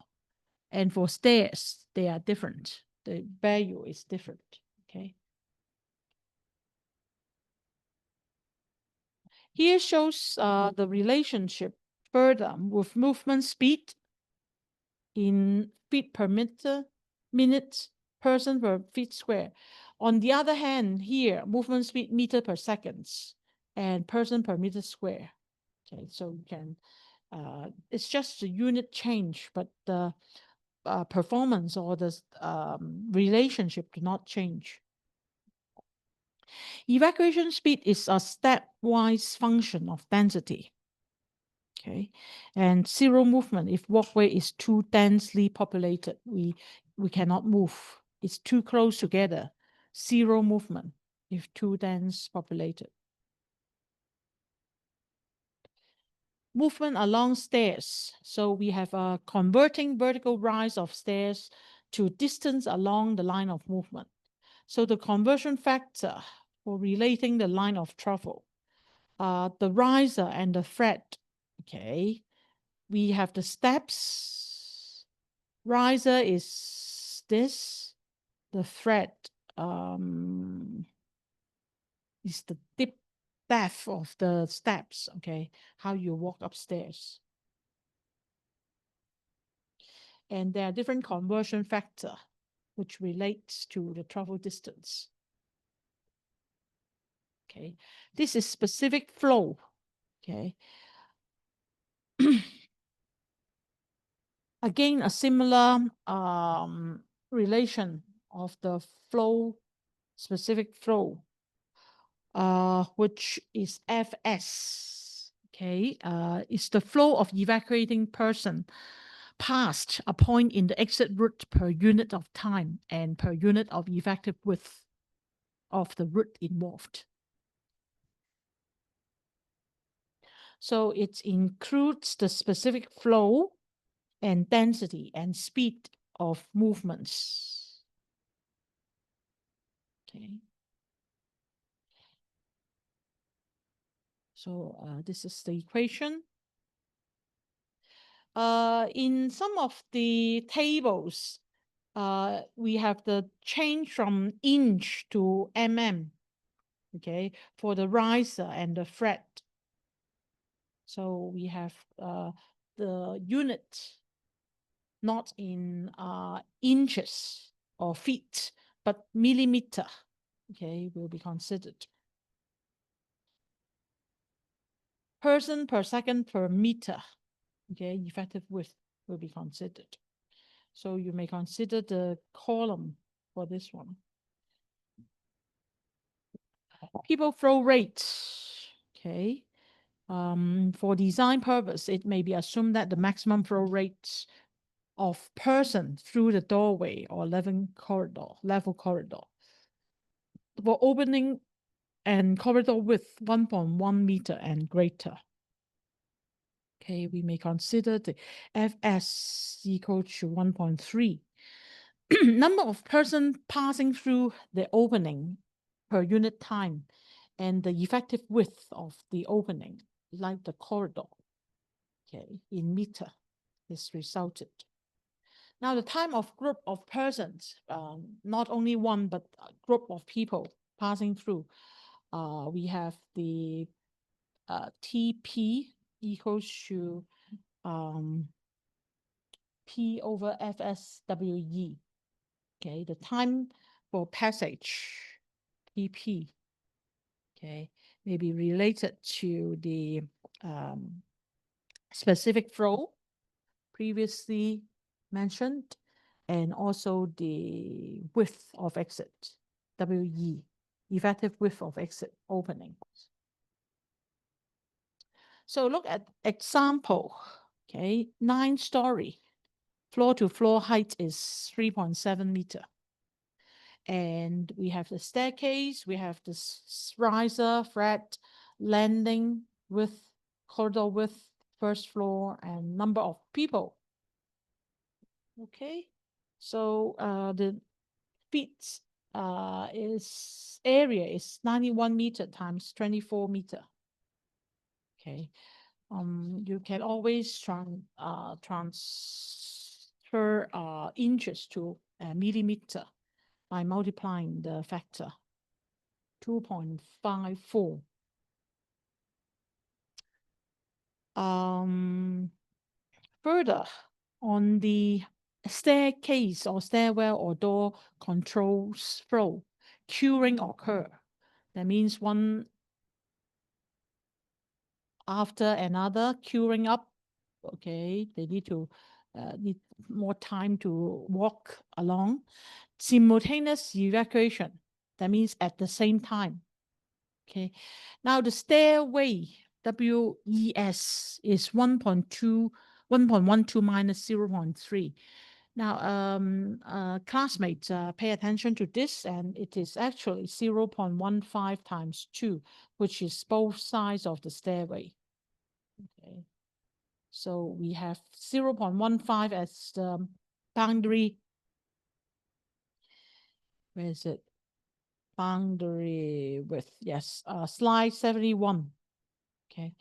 and for stairs, they are different. The value is different. Okay. Here shows the relationship further with movement speed in feet per minute, person per feet square. On the other hand, here, movement speed meter per seconds and person per meter square. Okay, so you can, it's just a unit change, but the performance or the relationship do not change. Evacuation speed is a stepwise function of density. Okay, and zero movement if walkway is too densely populated, we cannot move. It's too close together. Zero movement if too dense populated. Movement along stairs. So we have a converting vertical rise of stairs to distance along the line of movement. So the conversion factor for relating the line of travel, the riser and the thread. Okay, we have the steps. Riser is this. The thread is the depth of the steps. Okay, how you walk upstairs. And there are different conversion factor which relates to the travel distance. Okay, this is specific flow. Okay. Again, a similar relation of the flow, specific flow, which is Fs. Okay, is the flow of evacuating person past a point in the exit route per unit of time and per unit of effective width of the route involved. So it includes the specific flow and density and speed of movements. Okay. So this is the equation. In some of the tables, we have the change from inch to mm, okay, for the riser and the thread. So we have the unit not in inches or feet, but millimeter, okay, will be considered. Person per second per meter, okay, effective width will be considered. So you may consider the column for this one. People flow rate, okay. For design purpose, it may be assumed that the maximum flow rate of person through the doorway or level corridor. For opening and corridor width 1.1 meter and greater. Okay, we may consider the Fs equal to 1.3. Number of persons passing through the opening per unit time and the effective width of the opening, like the corridor, okay, in meter is resulted. Now, the time of group of persons, not only one, but a group of people passing through, we have the TP equals to P over FSWE. Okay, the time for passage, PP, okay, may be related to the specific flow previously mentioned, and also the width of exit, WE, effective width of exit openings. So look at example, okay, 9-story, floor to floor height is 3.7 meter. And we have the staircase, we have the riser, flat, landing width, corridor width, first floor, and number of people. Okay, so the feet area is 91 meter times 24 meter. Okay, you can always transfer inches to millimeter by multiplying the factor 2.54. Further, on the staircase or stairwell or door controls flow, queuing occur. That means one after another queuing up. Okay, they need more time to walk along. Simultaneous evacuation. That means at the same time. Okay, now the stairway WES is 1.12 minus 0.3. Now, classmates, pay attention to this, and it is actually 0.15 times 2, which is both sides of the stairway. Okay, so we have 0.15 as the boundary. Where is it? Boundary width, yes, slide 71. Okay,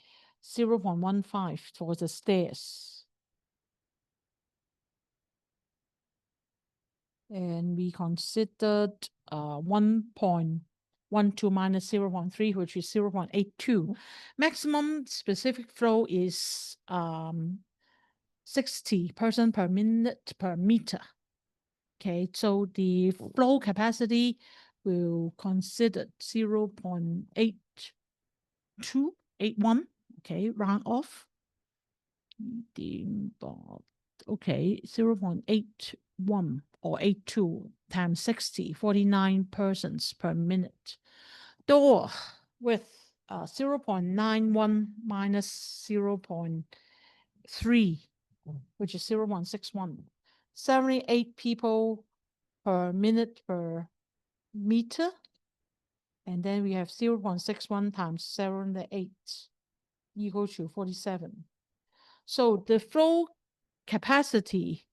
0.15 for the stairs. And we considered 1.12 minus 0.3, which is 0.82. Maximum specific flow is 60 person per minute per meter. Okay, so the flow capacity will consider 0.8281. Okay, round off. Okay, 0.81 or 82 times 60, 49 persons per minute. Door with 0.91 minus 0.3, which is 0.61. 78 people per minute per meter. And then we have 0.61 times 78 equal to 47. So the flow capacity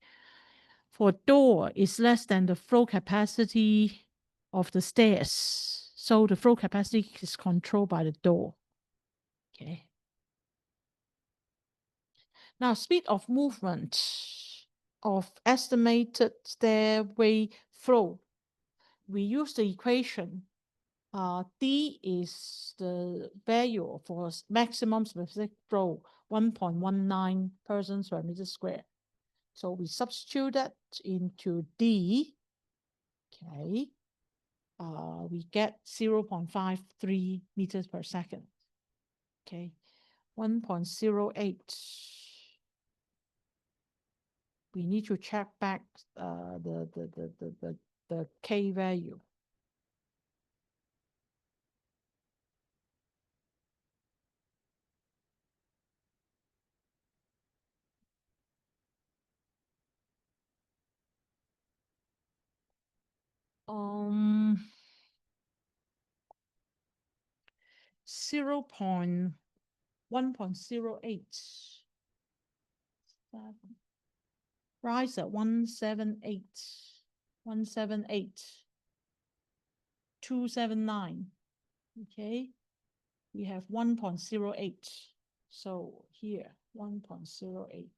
for door is less than the flow capacity of the stairs. So the flow capacity is controlled by the door. Okay. Now, speed of movement of estimated stairway flow. We use the equation. D is the value for maximum specific flow, 1.19 persons per meter square. So we substitute that into D. Okay. we get 0.53 meters per second. Okay, 1.08. We need to check back the K value. Um, 1.08. Rise at 178. 178. 279. Okay. We have 1.08. So here, 1.08.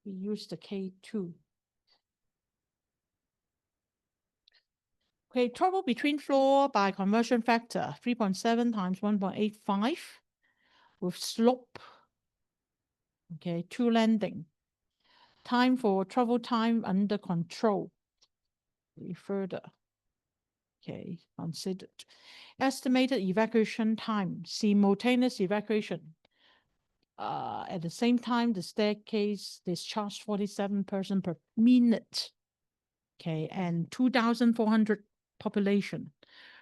We use the K2. Okay, trouble between floor by conversion factor, 3.7 times 1.85 with slope. Okay, 2 landing. Time for travel time under control. Further. Okay, considered. Estimated evacuation time, simultaneous evacuation. At the same time, the staircase discharged 47 person per minute. Okay, and 2,400 population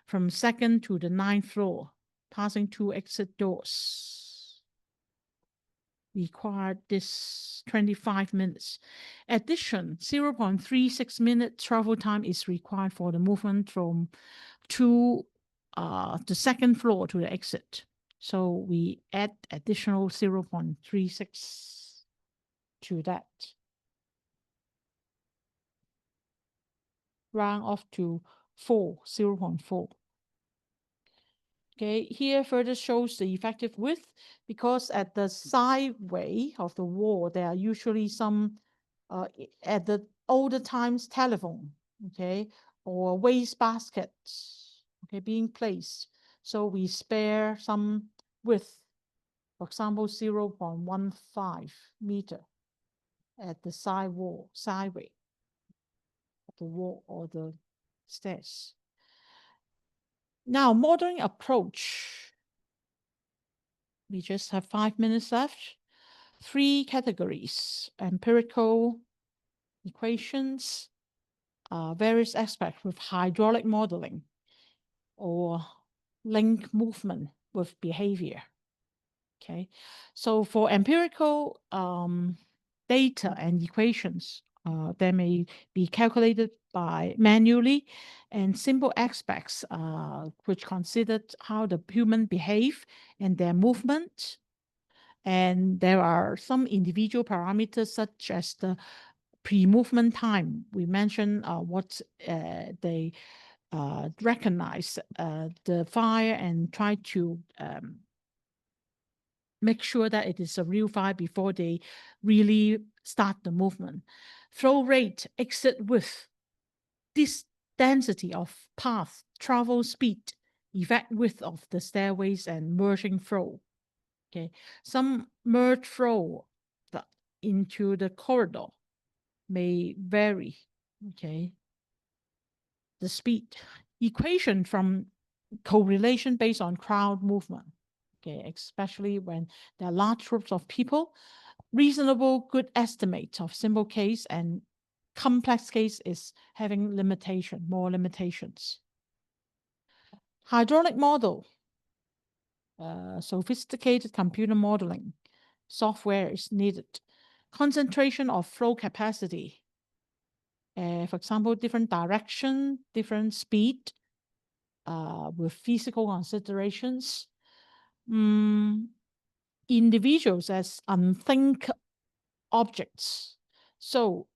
from second to the 9th floor, passing 2 exit doors. Required this 25 minutes. Addition, 0.36 minute travel time is required for the movement from the 2nd floor to the exit. So we add additional 0.36 to that. Round off to 0.4. Okay, here further shows the effective width because at the sideway of the wall, there are usually some, at the older times, telephone, okay, or waste baskets, okay, being placed. So we spare some width, for example, 0.15 meter at the sideway of the wall or the stairs. Now, modeling approach. We just have 5 minutes left. 3 categories: empirical equations, various aspects with hydraulic modeling, or link movement with behavior. Okay, so for empirical data and equations, they may be calculated by manually, and simple aspects which considered how the human behave and their movement. And there are some individual parameters such as the pre-movement time. We mentioned what they recognize the fire and try to make sure that it is a real fire before they really start the movement. Flow rate, exit width, this density of path, travel speed, effect width of the stairways, and merging flow. Okay, some merge flow into the corridor may vary. Okay, the speed equation from correlation based on crowd movement. Okay, especially when there are large groups of people, reasonable good estimate of simple case and complex case is having more limitations. Hydraulic model, sophisticated computer modeling software is needed. Concentration of flow capacity. For example, different direction, different speed, with physical considerations. Individuals as unthink objects. So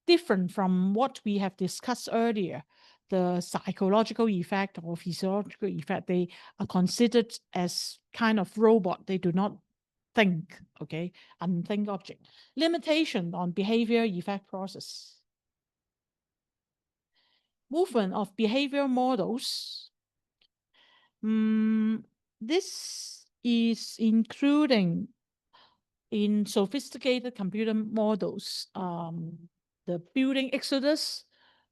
different from what we have discussed earlier, the psychological effect or physiological effect, they are considered as kind of robot. They do not think, okay, unthink object. Limitation on behavior effect process. Movement of behavior models. This is including in sophisticated computer models, the building exodus,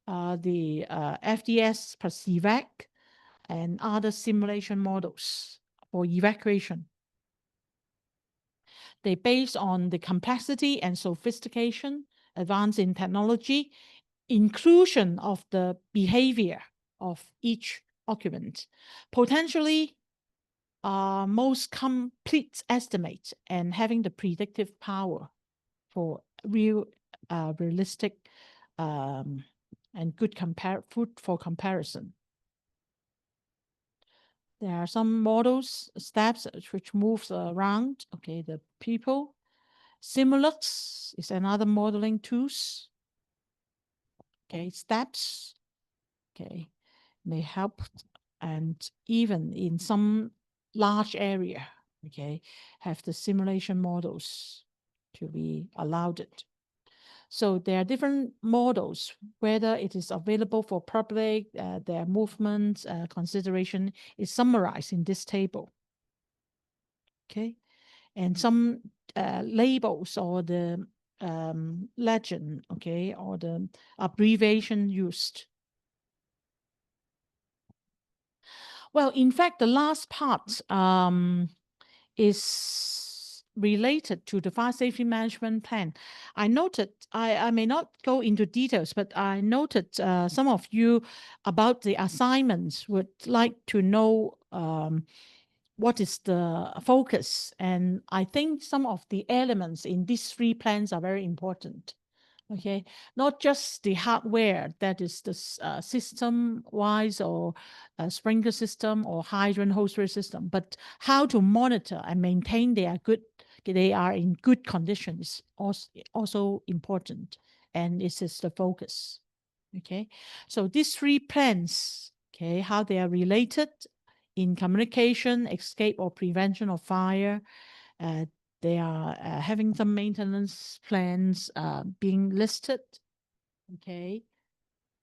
the FDS plus evac and other simulation models for evacuation. They based on the complexity and sophistication, advance in technology, inclusion of the behavior of each occupant, potentially most complete estimate and having the predictive power for realistic and good food for comparison. There are some models, steps which moves around. Okay, the people. Simulux is another modeling tools. Okay, steps. Okay, may help, and even in some large area. Okay, have the simulation models to be allowed it. So there are different models, whether it is available for public, their movements, consideration is summarized in this table. Okay, and some labels or the legend, okay, or the abbreviation used. Well, in fact, the last part is related to the fire safety management plan. I noted, I may not go into details, but I noted some of you about the assignments would like to know what is the focus. And I think some of the elements in these three plans are very important. Okay, not just the hardware, that is the system-wise or sprinkler system or hydrant hose system, but how to monitor and maintain they are in good conditions, also important, and this is the focus. Okay, so these three plans, okay, how they are related in communication, escape or prevention of fire. They are having some maintenance plans being listed. Okay.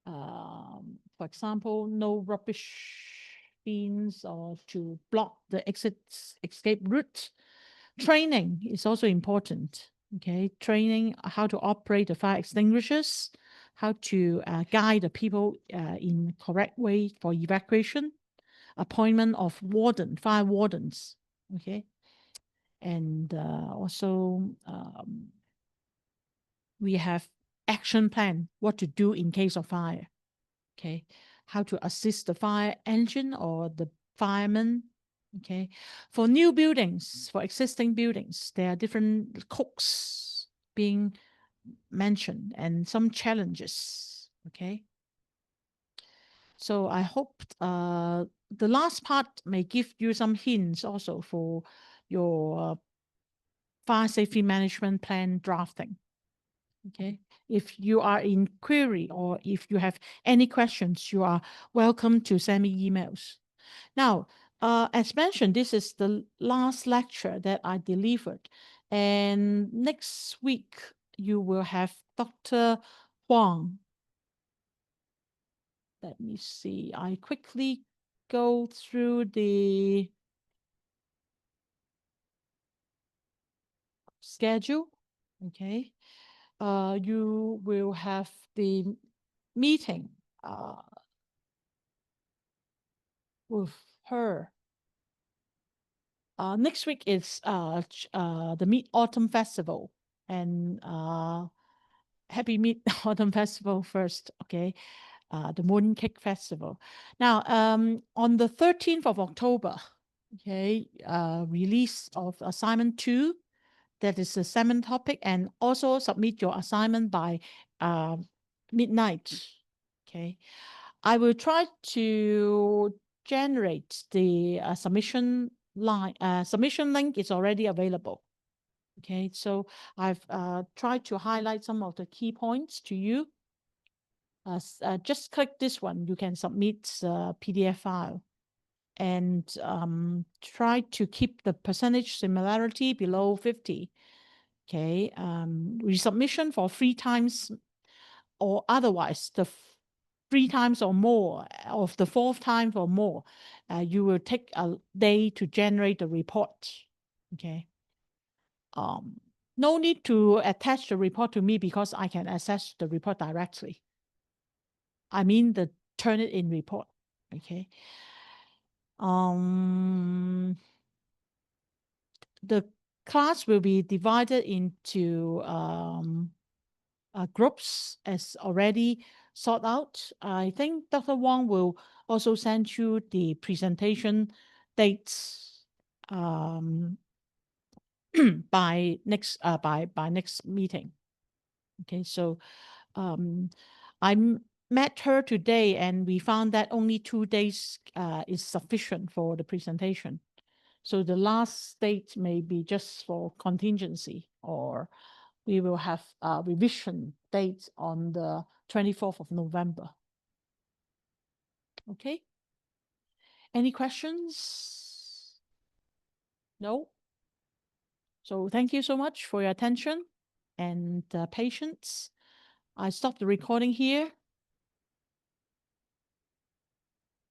For example, no rubbish bins or to block the escape route. Training is also important. Okay. Training how to operate the fire extinguishers, how to guide the people in correct way for evacuation, appointment of fire wardens. Okay. And also we have action plan, what to do in case of fire. Okay, how to assist the fire engine or the fireman. Okay, for new buildings, for existing buildings, there are different cooks being mentioned and some challenges. Okay, so I hope the last part may give you some hints also for your fire safety management plan drafting. Okay, if you are in query or if you have any questions, you are welcome to send me emails. Now, as mentioned, this is the last lecture that I delivered. And next week, you will have Dr. Huang. Let me see. I quickly go through the schedule. Okay. You will have the meeting with her. Next week is the Mid-Autumn Festival, and happy Mid-Autumn Festival first, okay? The Mooncake Festival. Now, on the 13th of October, okay, release of assignment 2, that is the 7th topic, and also submit your assignment by midnight, okay? I will try to generate the submission link is already available. Okay, so I've tried to highlight some of the key points to you. Just click this one. You can submit a PDF file and try to keep the percentage similarity below 50. Okay, resubmission for 3 times or otherwise the 3 times or more of the 4th time or more, you will take a day to generate the report. Okay. No need to attach the report to me because I can access the report directly. I mean the Turnitin report. Okay. The class will be divided into groups as already sought out. I think Dr. Wong will also send you the presentation dates by next meeting. Okay, so I met her today and we found that only 2 days is sufficient for the presentation. So the last date may be just for contingency, or we will have a revision date on the 24th of November. Okay. Any questions? No? So thank you so much for your attention and patience. I stop the recording here